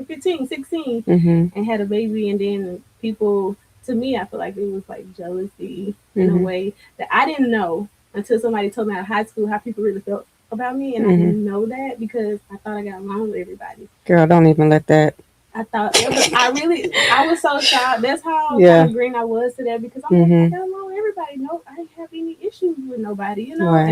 15, 16, Hmm. and had a baby, and then people, to me, I feel like it was like jealousy in a Hmm. way that I didn't know until somebody told me out of high school how people really felt about me, and I Hmm. didn't know that because I thought I got along with everybody. Girl, don't even let that. I thought I was so shocked. That's how kind Yeah. of green I was to that, because I'm like, I Hmm. got along with everybody. No, I didn't have any issues with nobody, and Right.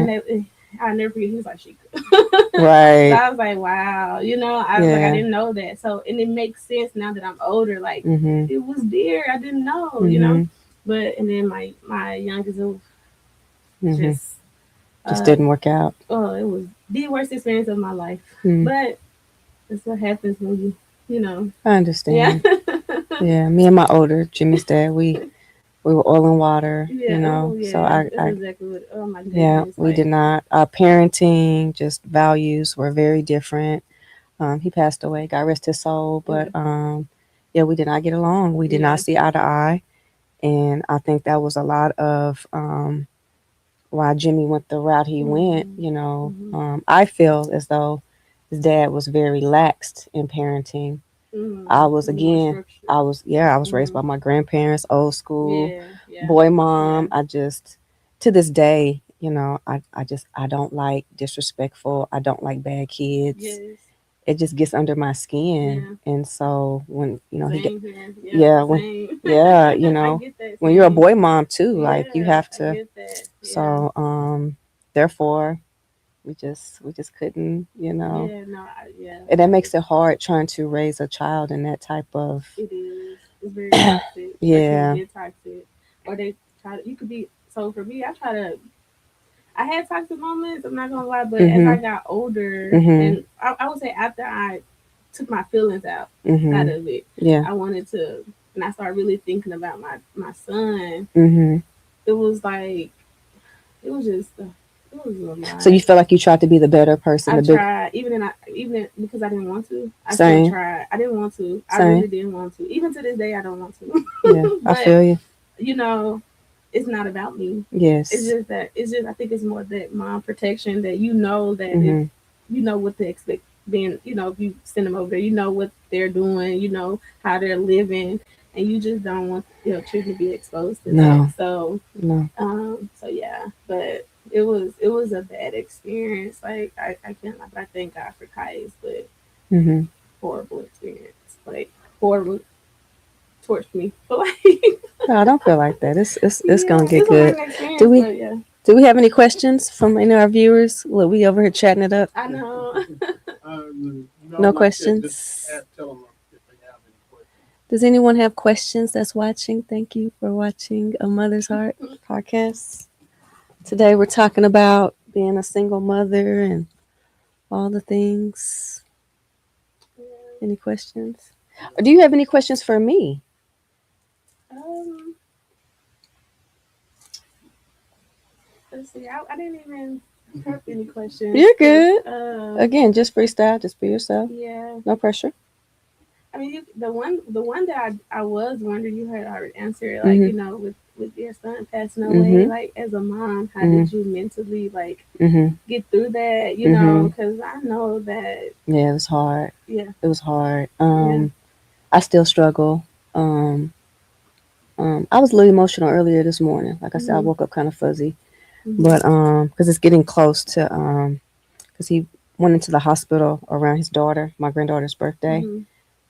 I never forget, he was like, she could. So Right. I was like, wow, I was like, I Yeah. didn't know that. So, and it makes sense now that I'm older. Like, Hmm. it was there. I didn't know. Hmm. But, and then my youngest, it was Hmm. just, Just uh, didn't work out. oh, it was the worst experience of my life. Mm. But that's what happens when I yeah. understand. Yeah. Me and my older Jimmy's dad, we were oil and water. Yeah. Oh, So yeah. That's exactly what, oh my yeah, goodness. we did Like, not. Our parenting, just values were very different. He passed away, God rest his soul, but yeah. yeah, we did not get along. We did not Yeah. see eye to eye, and I think that was a lot of why Jimmy went the route he went. Mm-hmm. Mm-hmm. I feel as though his dad was very laxed in parenting. I was Mm-hmm. More again, structured. I was raised Mm-hmm. by my grandparents, old school, Yeah. Yeah. boy mom. Yeah. I just, to this day, I don't like disrespectful. I don't like bad kids. Yes. It just gets under my skin. Yeah. And so when, he get, Same here. Yep. yeah, when, Same. yeah, I get that. when you're a Same. boy mom too, like you Yeah. have I to, get that. Yeah. so, therefore we just couldn't, Yeah. No. Yeah. and that I makes get. it hard trying to raise a child in that type of, It is. It's very toxic. It can yeah. get toxic. Or they try to. You could be. So for me, I try to. I had toxic moments. I'm not gonna lie, but as I Mhm. got older, Mhm. and I would say after I took my feelings out Mhm. of it, Yeah. I wanted to, and I started really thinking about my son. Mhm. It was like it was just it was a So lot. you feel like you tried to be the better person, I the big tried, because I didn't want to. I still same, tried. I didn't want to. I same. really didn't want to. Even to this day, I don't want Yeah, to. I But feel you. you know, it's not about me. It's Yes. just that it's just I think it's more that mom protection, that you know that if Mhm. you know what to expect, being if you send them over there, you know what they're doing, you know how they're living, and you just don't want children to be exposed to that. No. So No. so yeah, but it was a bad experience. Like I can't lie, but I thank God for Kais, but Mhm. horrible experience. Like horrible torched me. But like No, I don't feel like that. It's yeah, gonna get it's a good. learning Do experience, we but yeah. do we have any questions from any of our viewers? Look, we over here chatting it up. I know. No questions. Does anyone have questions that's watching? Thank you for watching A Mother's Heart podcast. Today we're talking about being a single mother and all the things. Any questions? Or do you have any questions for me? um, let's see. I didn't even prep any questions. You're good. 'Cause, Again, just freestyle, just be yourself. yeah. No pressure. I mean, the one that I was wondering, you had already answered, like Mhm. with your son passing away, Mhm. like as a mom, how Mhm. did you mentally like Mhm. get through that? Mhm. Because I know that, Yeah, it was hard. yeah, It was hard. yeah, I still struggle. Um, I was a little emotional earlier this morning. Like I said, I mhm, woke up kind of fuzzy, mhm, but because it's getting close to because he went into the hospital around his daughter, my granddaughter's birthday, mhm,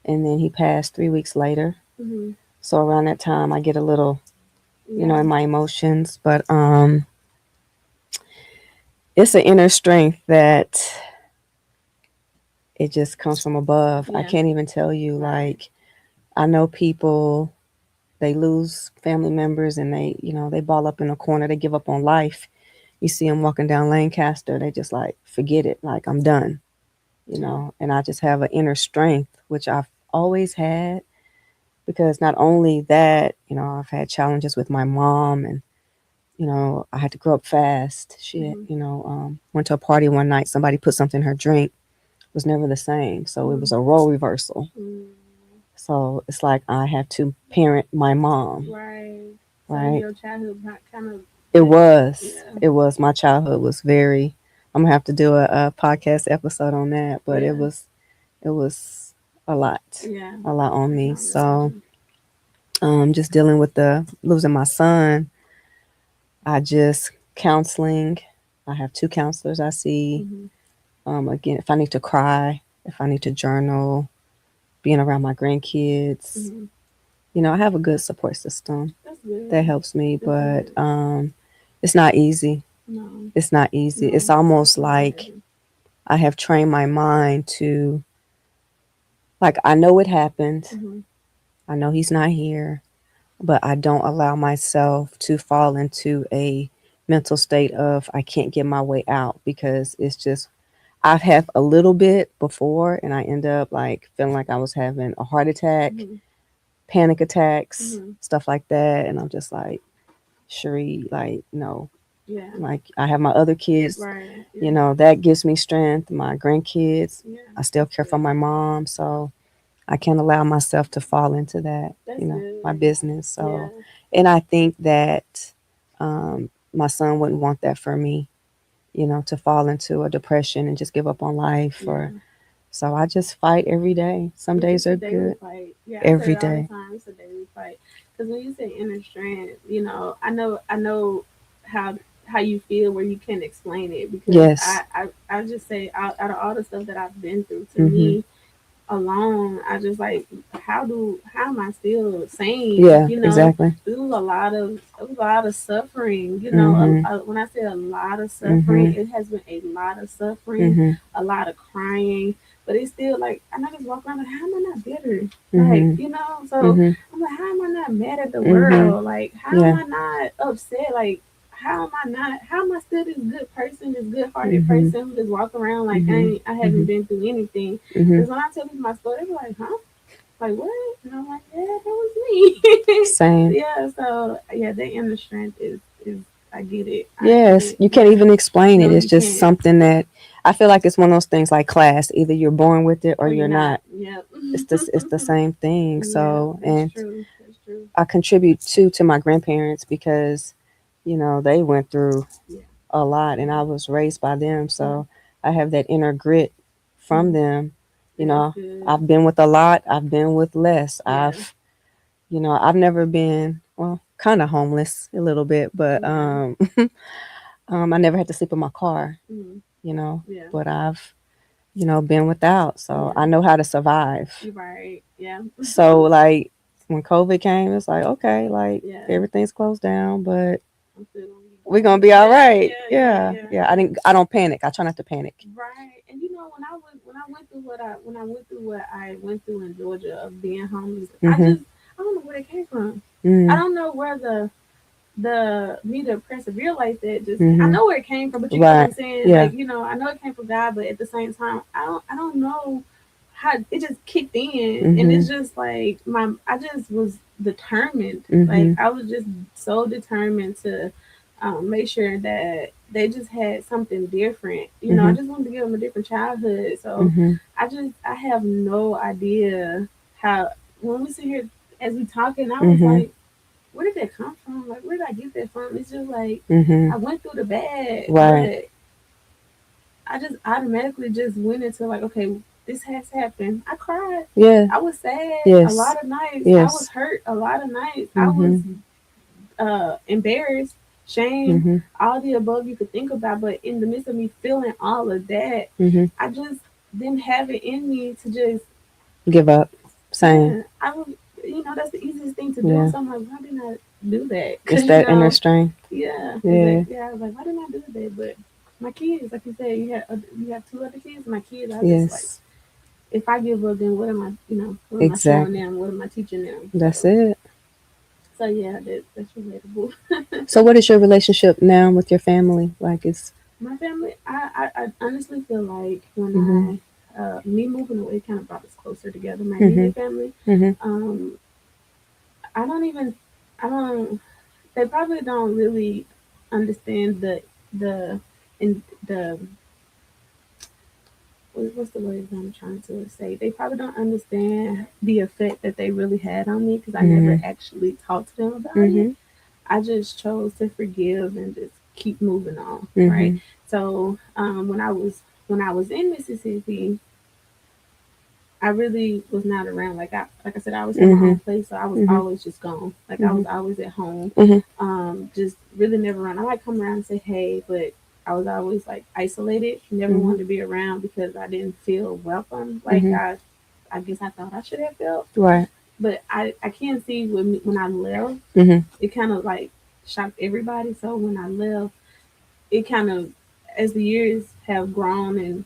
and then he passed 3 weeks later. mhm, So around that time, I get a little, yeah, in my emotions. But it's an inner strength that it just comes from above. I yeah, can't even tell you. right, Like I know people, they lose family members and they ball up in a corner. They give up on life. You see them walking down Lancaster, they just like forget it. Like I'm done. yeah, And I just have an inner strength, which I've always had because not only that, I've had challenges with my mom and I had to grow up fast. She, mhm, went to a party one night. Somebody put something in her drink. It was never the same. So it was mhm, a role reversal. mhm, So it's like I had to parent my mom, right. So right? your childhood kind of It like, was. yeah, It was. My childhood was very. I'm gonna have to do a podcast episode on that, but it yeah, was. It was a lot, yeah. a lot on I can me. only So, imagine. just dealing with the losing my son. I just counseling. I have two counselors I see. Mhm, Again, if I need to cry, if I need to journal, being around my grandkids, mhm. I have a good support system That's good. that helps me, That's but good. it's not easy. No, It's not easy. no, It's almost it's not like easy. I have trained my mind to, like, I know it happened. Mhm, I know he's not here, but I don't allow myself to fall into a mental state of I can't get my way out because it's just, I've had a little bit before and I end up like feeling like I was having a heart attack, mhm, panic attacks, mhm. stuff like that. And I'm just like, Cherie, like, no. Yeah. Like, I have my other kids, Right. Yeah. that gives me strength. My grandkids, Yeah. I still That's care for good. my mom. So I can't allow myself to fall into that, That's my good. business. Yeah. So, and I think that my son wouldn't want that for me, to fall into a depression and just give up on life or Yeah. so I just fight every day. Some It's days just a are daily good. fight. Yeah, I say Every it all the day. time. It's a daily fight. Because when you say inner strength, I know how you feel where you can't explain it. Because Yes. I just say out of all the stuff that I've been through, to Mhm. me alone, I just like how am I still sane? Yeah, exactly. It was a lot of suffering. Mhm. When I say a lot of suffering, Mhm. it has been a lot of suffering, Mhm. a lot of crying. But it's still like I just walk around like, how am I not bitter? Like, Mhm. so Mhm. I'm like, how am I not mad at the Mhm. world? Like, how am Yeah. I not upset? Like, how am I still this good person, this good hearted Mhm. person who just walk around like Mhm. I haven't Mhm. been through anything? Mhm. Because when I tell people my story, they're like, huh? Like, what? And I'm like, yeah, that was me. Same. Yeah, so yeah, the inner strength is I get it. I get Yes, it. you can't Yeah. even explain it. No, It's you just can't. something that I feel like it's one of those things like class. Either you're born with it or Or you're you're not. not. Yep. It's the same thing. Yeah, So, that's and true. That's true. I contribute to my grandparents because they went through Yeah. a lot and Yeah. I was raised by them. Mm-hmm. So I have that inner grit from Mm-hmm. them. You That's know, good. I've been with a lot, I've been with less. Yeah. I've never been, well, kind of homeless a little bit, but Yeah. I never had to sleep in my car, Mm-hmm. you know, Yeah. but I've, been without. So Yeah. I know how to survive. You're right. Yeah. So, like, when COVID came, it's like, okay, like, Yeah. everything's closed down, but I'm still gonna be we're good. going to be all Yeah. right. Yeah. Yeah. Yeah. Yeah. Yeah. I don't panic. I try not to panic. Right. And when I went through what I went through in Georgia of being homeless, Mm-hmm. I don't know where it came from. I Mm-hmm. don't know where the me to persevere like that just I Mm-hmm. know where it came from, but you get what Right. I'm saying? Yeah. Like, I know it came from God, but at the same time, I don't know how it just kicked in, and Mm-hmm. it's just like I just was determined. Like, Mm-hmm. I was just so determined to make sure that they just had something different. I Mm-hmm. just wanted to give them a different childhood. So Mm-hmm. I have no idea how, when we sit here as we talking, I was Mm-hmm. like, where did that come from? Like, where did I get that from? It's just like Mm-hmm. I went through the bad, Right. but I just automatically just went into like, okay, this has happened. I cried. Yeah. I was sad a Yes. lot of nights. I was Yes. hurt a lot of nights. I was Mm-hmm. embarrassed, shame, Mm-hmm. all the above you could think about. But in the midst of me feeling all of that, Mm-hmm. I just didn't have it in me to just, Give up. Same. yeah, I was, that's the easiest thing to do. Yeah. So I'm like, why didn't I do that? It's Because, that inner strength. yeah, Yeah. exactly. Yeah, I was like, why didn't I do that? But my kids, like you said, you have two other kids. My kids, I just like, Yes. if I give up, then what am I showing Exactly. them? What am I teaching them? That's it. So yeah, that's relatable. So, what is your relationship now with your family? Like, it's. My family, I honestly feel like when Mm-hmm. me moving away kind of brought us closer together, my Mm-hmm. immediate family. Mm-hmm. Um, I don't even, I don't, they probably don't really understand the, in the, what's the word I'm trying to say? They probably don't understand the effect that they really had on me because I never Mm-hmm. actually talked to them about it. Mm-hmm. I just chose to forgive and just keep moving on, right? Mm-hmm. So when I was in Mississippi, I really was not around. Like I said, I always had my Mm-hmm. own place, so I was Mm-hmm. always just gone. Like, I Mm-hmm. was always at home, Mm-hmm. just really never around. I might come around and say hey, but I was always like isolated. Never Mm-hmm. wanted to be around because I didn't feel welcome. Like, Mm-hmm. I guess I thought I should have felt, Right. but I can't see when I left, Mm-hmm. it kind of like shocked everybody. So when I left, it kind of, as the years have grown and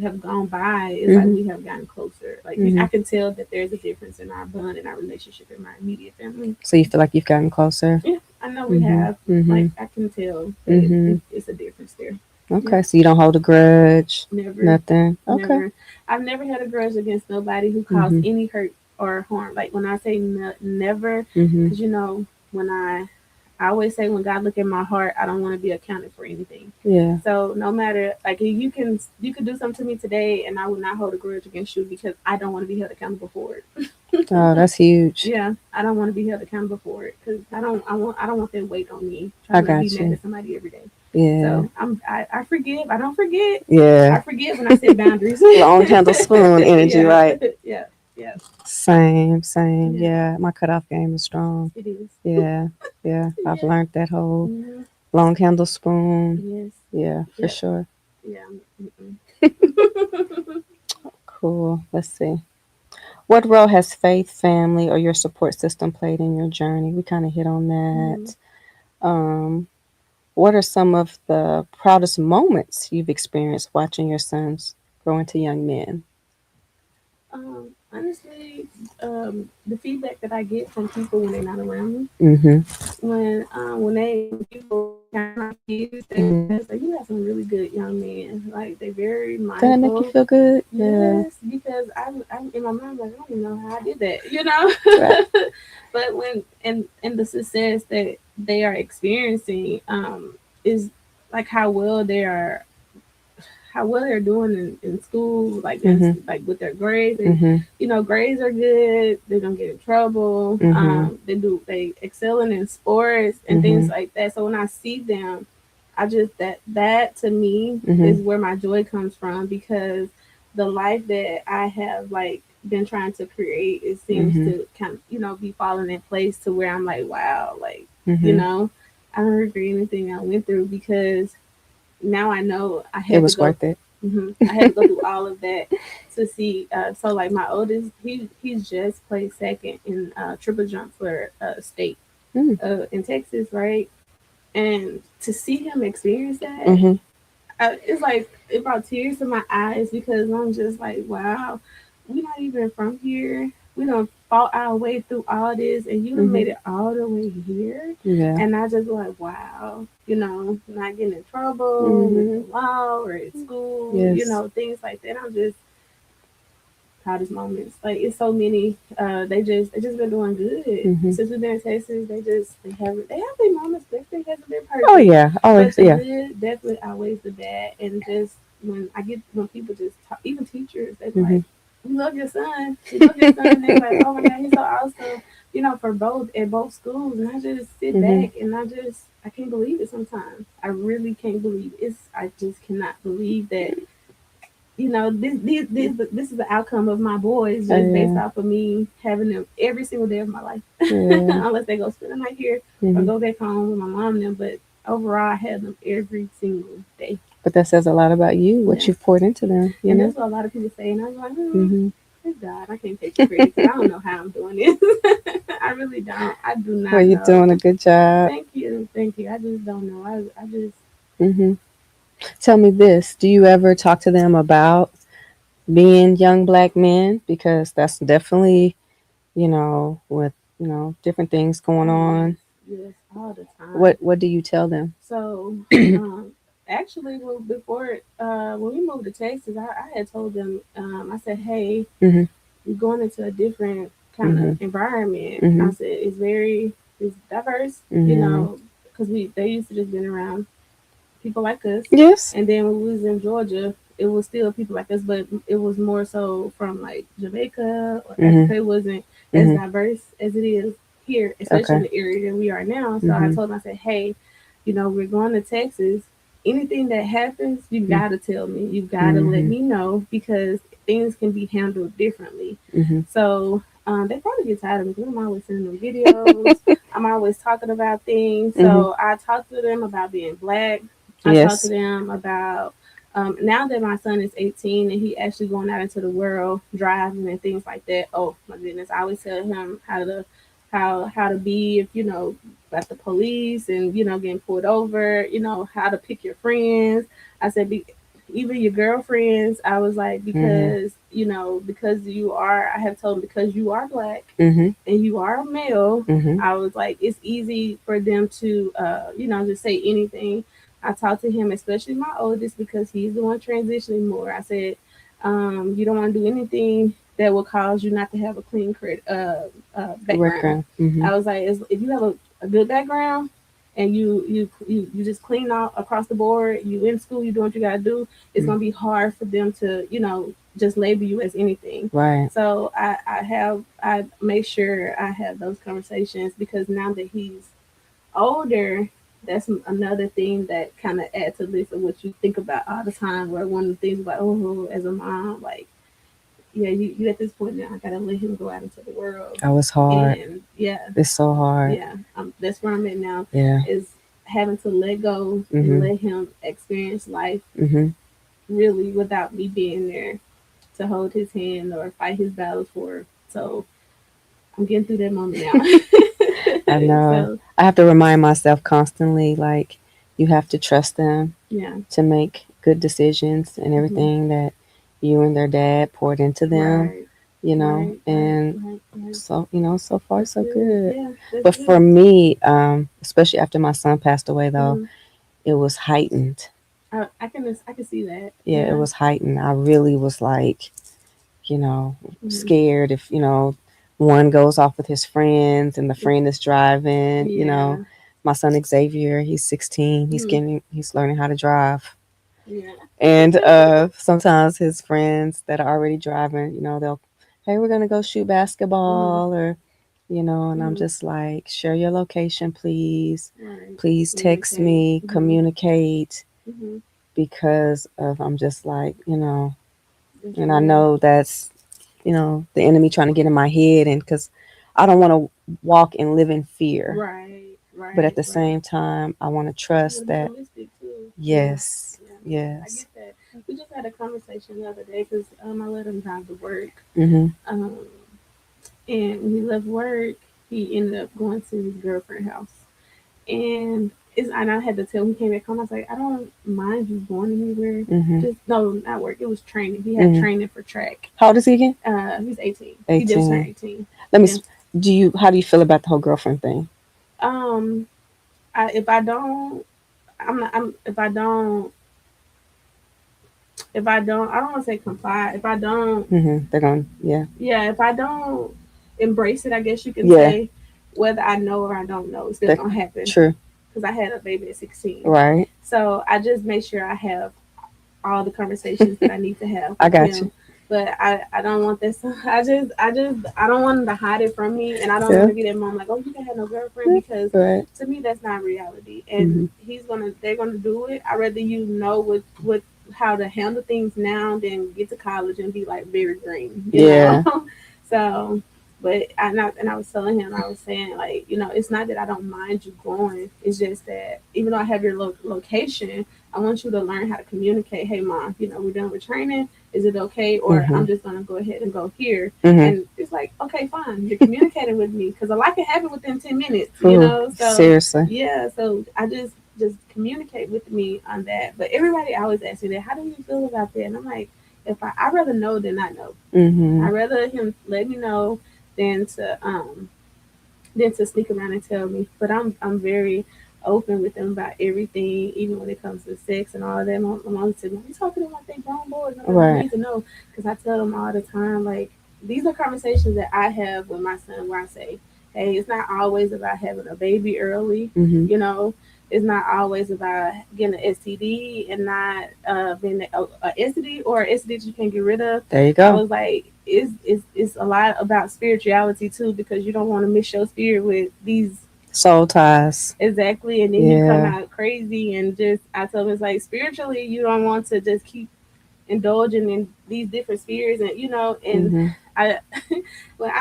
have gone by, it's like Mm-hmm. we have gotten closer. Like, Mm-hmm. I can tell that there's a difference in our bond and our relationship in my immediate family. So you feel like you've gotten closer. Yeah, I know we Mm-hmm. have. Mm-hmm. Like, I can tell that Mm-hmm. it's a difference there. Yeah, Okay. So you don't hold a grudge. never, Nothing. Okay. never. I've never had a grudge against nobody who caused Mm-hmm. any hurt or harm. Like, when I say never, Mm-hmm. because when I always say, when God look at my heart, I don't want to be accounted for anything. Yeah. So no matter, like, you can do something to me today, and I will not hold a grudge against you because I don't want to be held accountable for it. Oh, that's huge. Yeah, I don't want to be held accountable for it because I don't want that weight on me I trying to be got mad you. at somebody every day. Yeah. So I forgive. I don't forget. I Yeah. forgive when I set boundaries. Long handle spoon energy, Yeah, right? yeah, yeah, Same, same. yeah. Yeah, my cutoff game is strong. It is. Yeah, yeah. I've Yeah. learned that whole Hmm. long handle spoon. Yes. Yeah, for Yeah. sure. Yeah. Mm-mm. Cool. Let's see. What role has faith, family, or your support system played in your journey? We kind of hit on Mhm. that. Um, what are some of the proudest moments you've experienced watching your sons grow into young men? Honestly, the feedback that I get from people when they're not around me, Mm-hmm. when people count my kids, they Mm-hmm. say, you have some really good young men. Like, they're very Doesn't that make you mindful. feel good? Yeah. Yes, because I'm in my mind, like, I don't even know how I did that. Right. But when and the success that they are experiencing, is like how well they're doing in school, like, Mm-hmm. like with their grades. And Mm-hmm. grades are good. They don't get in trouble. Mm-hmm. They excelling in sports and things Mm-hmm. like that. So when I see them, I just that to me Mm-hmm. is where my joy comes from, because the life that I have, like, been trying to create, it seems Mm-hmm. to kind of be falling in place to where I'm like, wow, like, you Mm-hmm. know I don't regret anything I went through because now I know I It had to was go. worth it. I had to go through all of that to see. So like my oldest, he's just played second in triple jump for state Mm. in Texas, right? And to see him experience that, Mm-hmm. it's like it brought tears to my eyes because I'm just like, wow, we're not even from here. We don't fought our way through all this, and you done Mm-hmm. made it all the way here. Yeah. And I just like, wow, not getting in trouble with Mm-hmm. the law or at school, Yes. things like that. I'm just proudest moments. Like it's so many. They just been doing good Mm-hmm. since we've been in Texas. They have their moments. Everything hasn't been Oh perfect, yeah. Always. but the Yeah. good definitely outweighs the bad. And just when people just talk, even teachers, they're Mm-hmm. like, "We love your son. We love your son." They're like, "Oh my God, he's so awesome." For both at both schools, and I just sit Mm-hmm. back and I can't believe it. Sometimes I really can't believe it. I just cannot believe that this is the outcome of my boys just based Yeah. off of me having them every single day of my life. Yeah. Unless they go spend the night here or Mm-hmm. go back home with my mom and them. But overall, I had them every single day. But that says a lot about you, what Yeah. you've poured into them. You And know. that's what a lot of people say. And I'm like, Mm-hmm. it's God. I can't take the credit because I don't know how I'm doing this. I really don't. I do Well, not you're know. doing a good job. Thank you. Thank you. I just don't know. I just, Mm-hmm. Tell me this: do you ever talk to them about being young black men? Because that's definitely, with different things going oh, yes. on. Yes, all the time. What do you tell them? So, um, actually, when we moved to Texas, I had told them, I said, "Hey, Mm-hmm. we're going into a different kind Mm-hmm. of environment." I Mm-hmm. said, it's diverse, Mm-hmm. because they used to just been around people like us, Yes. and then when we was in Georgia, it was still people like us, but it was more so from like Jamaica or Mm-hmm. Africa. It wasn't as Mm-hmm. diverse as it is here, especially in Okay. the area that we are now. So I Mm-hmm. told them, I said, "Hey, we're going to Texas. Anything that happens, you gotta tell me. You gotta let Mm-hmm. me know because things can be handled differently." Mm-hmm. So they probably get tired of me because I'm always sending them videos. I'm always talking about things. Mm-hmm. So I talked to them about being black. I talked to Yes. them about now that my son is 18 and he actually going out into the world driving and things like that. Oh my goodness! I always tell him how to be if about the police and getting pulled over. How to pick your friends. I said even your girlfriends. I was like Mm-hmm. because you are. I have told him because you are black Mm-hmm. and you are a male. Mm-hmm. I was like, it's easy for them to, just say anything. I talked to him, especially my oldest, because he's the one transitioning more. I said, you don't want to do anything that will cause you not to have a clean background. Worker. Mm-hmm. I was like, if you have a good background and you just clean out across the board, you in school, you doing what you gotta do, it's Mm-hmm. gonna be hard for them to, just label you as anything. Right. So I make sure I have those conversations because now that he's older, that's another thing that kind of adds to the list of what you think about all the time. Where one of the things like, oh, as a mom, like, yeah, you at this point now, I gotta let him go out into the world, Oh, it's hard. and yeah, It's so hard. yeah, that's where I'm at now. Yeah. Is having to let go and Mm-hmm. let him experience life Mm-hmm. really without me being there to hold his hand or fight his battles for him. So I'm getting through that moment I now. know. So I have to remind myself constantly, like, you have to trust them yeah, to make good decisions and hmm everything that you and their dad poured into them, right, and right. so, so far That's so good. good. Yeah, that's But for good. me, especially after my son passed away, though, hmm it was heightened. I can see that. Yeah, it Yeah. was heightened. I really was like, hmm scared if, one goes off with his friends and the friend is driving, Yeah. my son Xavier, he's 16, hmm he's learning how to drive. Yeah. And sometimes his friends that are already driving, they'll, hey, we're going to go shoot hmm basketball or, and I'm hmm just like, share your location, please. Right. Please text Communicate. me, communicate, Hmm because of, I'm just like, It's and I real. know that's, the enemy trying to get in my head, and because I don't want to walk and live in fear. Right. but at Right, the right. same time, I want to You trust want to be that. holistic too. Yeah, Yes, yeah. I yes. get that. We just had a conversation the other day because I let him drive to work. Mm-hmm. Um, and when he left work, he ended up going to his girlfriend's house. And I had to tell him, he came back home. I was like, I don't mind you going anywhere. Mm-hmm. Just no, not work. It was training. He had Mm-hmm. training for track. How old is he again? He's 18. He just turned 18. 18. Let me. Yeah. How do you feel about the whole girlfriend thing? Um. If I don't, I'm not. I'm. If I don't, I don't want to say comply. If I don't, Mm-hmm. They're going. Yeah. yeah. If I don't embrace it, I guess you can Yeah. say, whether I know or I don't know, it's still That gonna happen. true. Because I had a baby at 16. Right. So I just make sure I have all the conversations that I need to have I with got him. you. But I don't want this. I don't want him to hide it from me, and I don't want Yeah. to be that mom like, oh, you can have no girlfriend, because Right. to me that's not reality. And Mm-hmm. they're gonna do it. I rather you know what how to handle things now than get to college and be like very green, you know. Yeah. So, but I was telling him, I was saying like, it's not that I don't mind you going. It's just that even though I have your location, I want you to learn how to communicate. Hey, mom, we're done with training. Is it okay? Or Mm-hmm. I'm just gonna go ahead and go here. Mm-hmm. And it's like, okay, fine. You're communicating with me because a lot can happen within 10 minutes. Ooh, So seriously. yeah. So I just communicate with me on that. But everybody always asks me that. How do you feel about that? And I'm like, if I'd rather know than not know. Mm-hmm. I'd rather him let me know than to sneak around and tell me. But I'm very open with them about everything, even when it comes to sex and all that. My mom said, "We talking to them like they grown boys. I Right. need to know," because I tell them all the time, like these are conversations that I have with my son, where I say, "Hey, it's not always about having a baby early, Mm-hmm. you know." It's not always about getting an STD and not being a STD or an STD that you can't get rid of. There you I go. was like, it's a lot about spirituality too, because you don't want to mix your spirit with these. Soul ties. Exactly, and then you come Yeah. out crazy and just. I tell them it's like spiritually, you don't want to just keep indulging in these different spheres, and and Mm-hmm. I, well,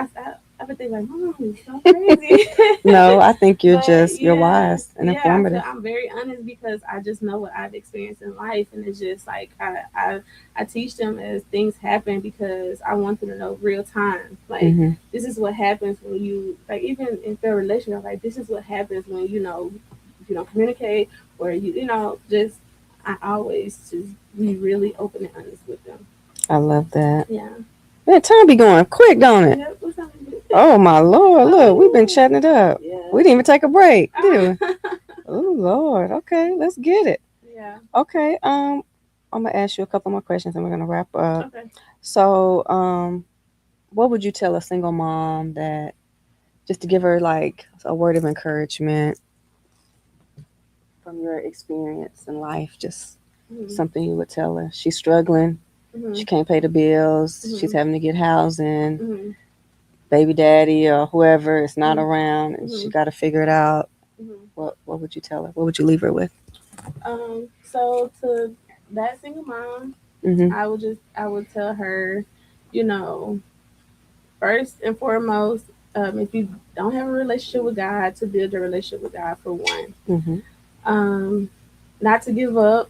I've been thinking like, Mom, you're so crazy. No, I think But you're yeah, wise and yeah, informative. I'm very honest because I just know what I've experienced in life, and it's just like I teach them as things happen because I want them to know real time. Like, Mm-hmm. this is what happens when you, like, even in their relationship, like this is what happens when you don't communicate, or just I always just be really open and honest with them. I love that. Yeah. Man, time be going quick, don't it? Yep. What's up? Oh my Lord! Look, we've been Oh, chatting it up. yeah. We didn't even take a break, did we? Ah. Oh Lord. Okay, let's get it. Yeah. Okay. I'm gonna ask you a couple more questions, and we're gonna wrap up. Okay. So, what would you tell a single mom that just to give her like a word of encouragement from your experience in life? Just Mhm. something you would tell her. She's struggling. She Mhm. can't pay the bills. She's Mhm. having to get housing. Mhm. Baby daddy or whoever is not Mhm. around, and she Mhm. got to figure it out. Mhm. What would you tell her? What would you leave her with? So to that single mom, Mhm. I would tell her, you know, first and foremost, if you don't have a relationship with God, to build a relationship with God for one. Mhm. Um, Not to give up.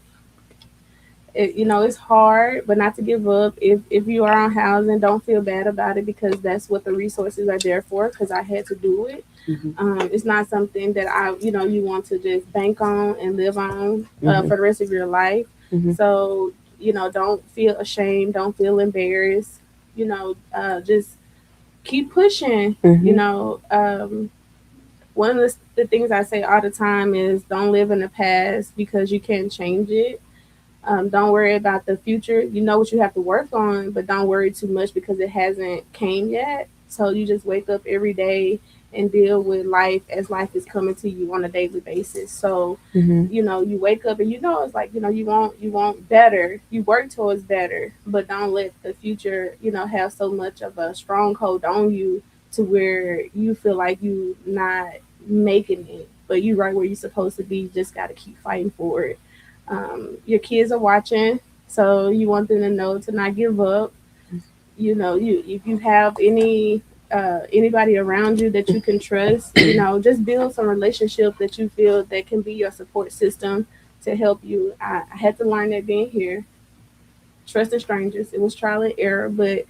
It's hard, but not to give up. If you are on housing, don't feel bad about it, because that's what the resources are there for. Because I had to do it. Mhm. It's not something that you want to just bank on and live on Mhm. for the rest of your life. Mhm. So, don't feel ashamed, don't feel embarrassed. Just keep pushing. Mhm. One of the things I say all the time is don't live in the past because you can't change it. Don't worry about the future. You know what you have to work on, but don't worry too much because it hasn't came yet. So you just wake up every day and deal with life as life is coming to you on a daily basis. So, Mhm. you wake up and it's like, you want better. You work towards better, but don't let the future, have so much of a stronghold on you to where you feel like you not making it, but you right where you're supposed to be. You just got to keep fighting for it. Your kids are watching, so you want them to know to not give up. You if you have any anybody around you that you can trust. Just build some relationship that you feel that can be your support system to help you. I had to learn that being here. Trusting strangers. It was trial and error, but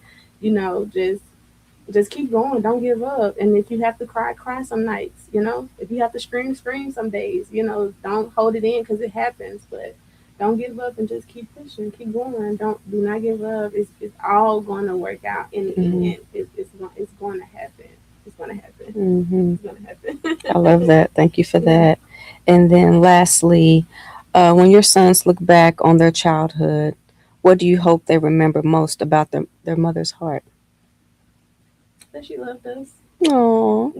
just keep going. Don't give up. And if you have to cry, cry some nights. If you have to scream, scream some days. Don't hold it in because it happens. But don't give up and just keep pushing, keep going. Do not give up. It's all going to work out in the Mhm. end. It's going to happen. It's going to happen. Mhm. It's going to I happen. love that. Thank you for Yeah. that. And then lastly, when your sons look back on their childhood, what do you hope they remember most about their mother's heart? But she loved us. Oh.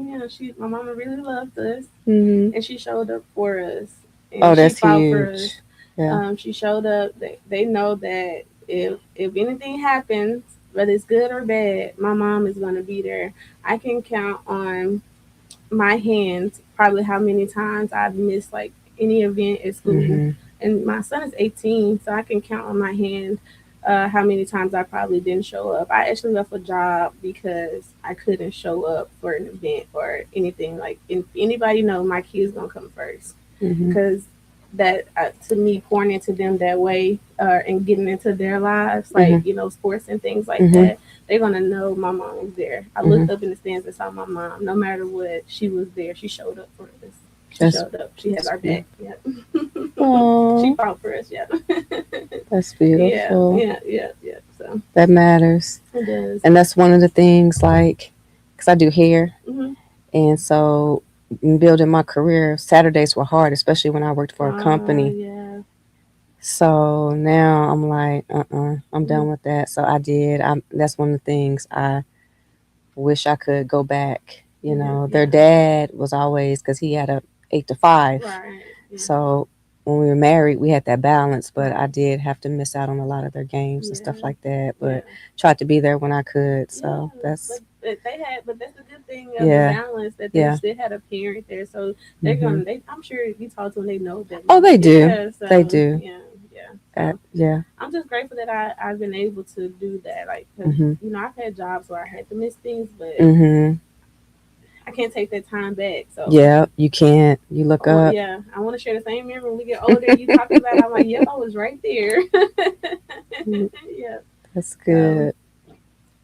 My mama really loved us, Mhm. and she showed up for us, Oh, and she that's fought for us. huge. Yeah. She showed up. They know that if anything happens, whether it's good or bad, my mom is gonna be there. I can count on my hands probably how many times I've missed like any event at school. Mhm. And my son is 18, so I can count on my hand how many times I probably didn't show up. I actually left a job because I couldn't show up for an event or anything. Like, if anybody know, my kids gonna come first Mhm. because that to me pouring into them that way and getting into their lives, like Mhm. sports and things like Mhm. that, they're gonna know my mom was there. I Mhm. looked up in the stands and saw my mom. No matter what, she was there. She showed up for us. She That's showed up. She had that's our back. beautiful. Yeah. She Oh, fought for us. Yeah. that's Yeah. beautiful. Yeah. Yeah. Yeah. So That matters. it does. And that's one of the things, like, because I do hair. Hmm. And so, in building my career, Saturdays were hard, especially when I worked for a company. Yeah. So now I'm like, I'm Mm-hmm. done with that. So I did. That's one of the things I wish I could go back. Their Yeah. dad was always, because he had a 8 to 5. Right. Yeah. So when we were married, we had that balance, but I Right. did have to miss out on a lot of their games and stuff Yeah. like that. Yeah. But tried to be there when I could. Yeah, So that's, but that's the good thing of the yeah, balance that they yeah. still had a parent there, so they're Hmm. gonna. I'm sure if you talk to them, they know that Oh, mom. they do. Yeah, They so do. yeah, yeah. So Yeah. I'm just grateful that I've been able to do that, like, because Hmm. I've had jobs where I had to miss things, but Hmm. I can't take that time back. So Yeah, you can't. You look up. yeah, I want to share the same memory when we get older. You talking about? I'm like, yep, I was right there. Mm, Yeah. that's So good.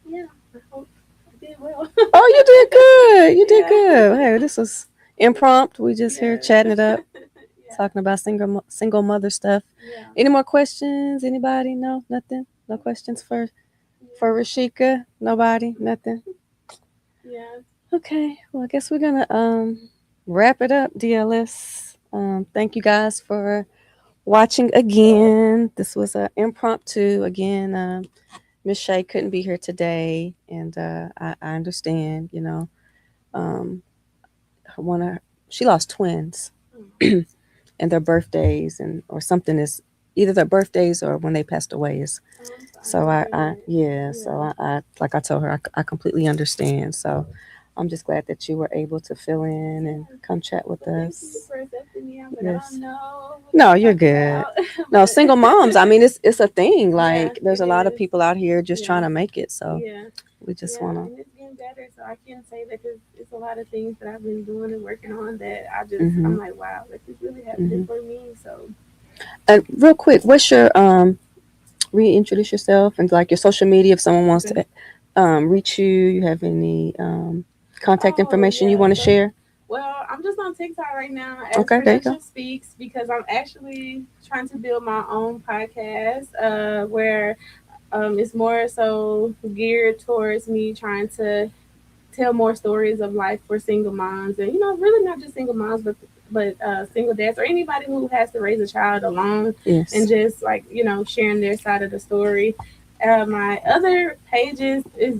yeah, I hope I did well. Oh, you did good. You did Yeah. good. Hey, this was impromptu. We just here Yeah. chatting it up, Yeah. talking about single mother stuff. Yeah. Any more questions? Anybody? No, nothing. No questions for Yeah. Rashika. Nobody. Nothing. Yeah. Okay. Well, I guess we're gonna wrap it up, DLS. Thank you guys for watching again. This was an impromptu again. Miss Shay couldn't be here today, and I understand. Um, one of she lost twins, Oh, and their birthdays, and or something is either their birthdays or when they passed away is. I'm sorry So to I, hear I that. yeah. So Yeah. I like I told her, I completely understand. So I'm just glad that you were able to fill in and Yeah. come chat with Well, thank you us. for accepting me. But I don't Yes. know what No, y'all you're talking good. about. No, But single moms. I mean, it's a thing. yeah, Like there's it a lot of is. people out here just trying Yeah. to make it. So Yeah. we just Yeah, wanna. and it's getting better. So I can't say that because it's a lot of things that I've been doing and working on that I'm Mhm. like, wow, this is really happening Mhm. for me. So And real quick, what's your reintroduce yourself and like your social media if someone wants okay. to reach you. You have any contact Oh information you yeah. want to So share? well, I'm just on TikTok right now as Okay, there you go. Production Speaks because I'm actually trying to build my own podcast where it's more so geared towards me trying to tell more stories of life for single moms and really not just single moms but single dads or anybody who has to raise a child alone and Yes. just like sharing their side of the story. My other pages is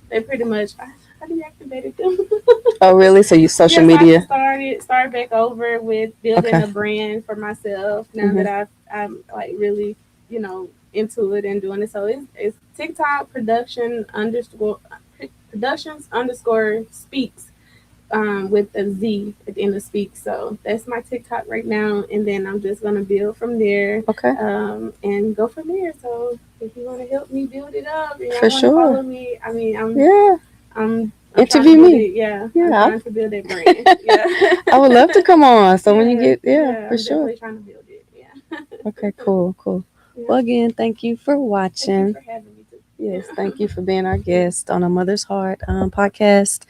they pretty much I deactivated them. Oh, really? So you social Yeah, so I just media? start back over with building Okay. a brand for myself now Mhm. that I'm like really into it and doing it. So it's TikTok productions underscore speaks. with a Z at the end of speak. So that's my TikTok right now, and then I'm just gonna build from there, Okay. and go from there. So if you want to help me build it up and For y'all want to sure. follow me, I mean, Yeah. I'm trying Interview to build me. it. Yeah, I'm Yeah. trying to build that brand. Yeah, I would love to come on. So when you yeah, get, yeah, yeah. for I'm sure. definitely trying to build it. Yeah, Okay, cool, cool. yeah. Well, again, thank you for Thank you watching. for having me too. Yes, Yeah. thank you for being our guest on a Mother's Heart podcast.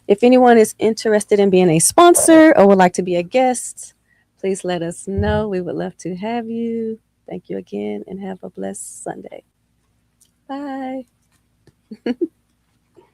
If anyone is interested in being a sponsor or would like to be a guest, please let us know. We would love to have you. Thank you again and have a blessed Sunday. Bye.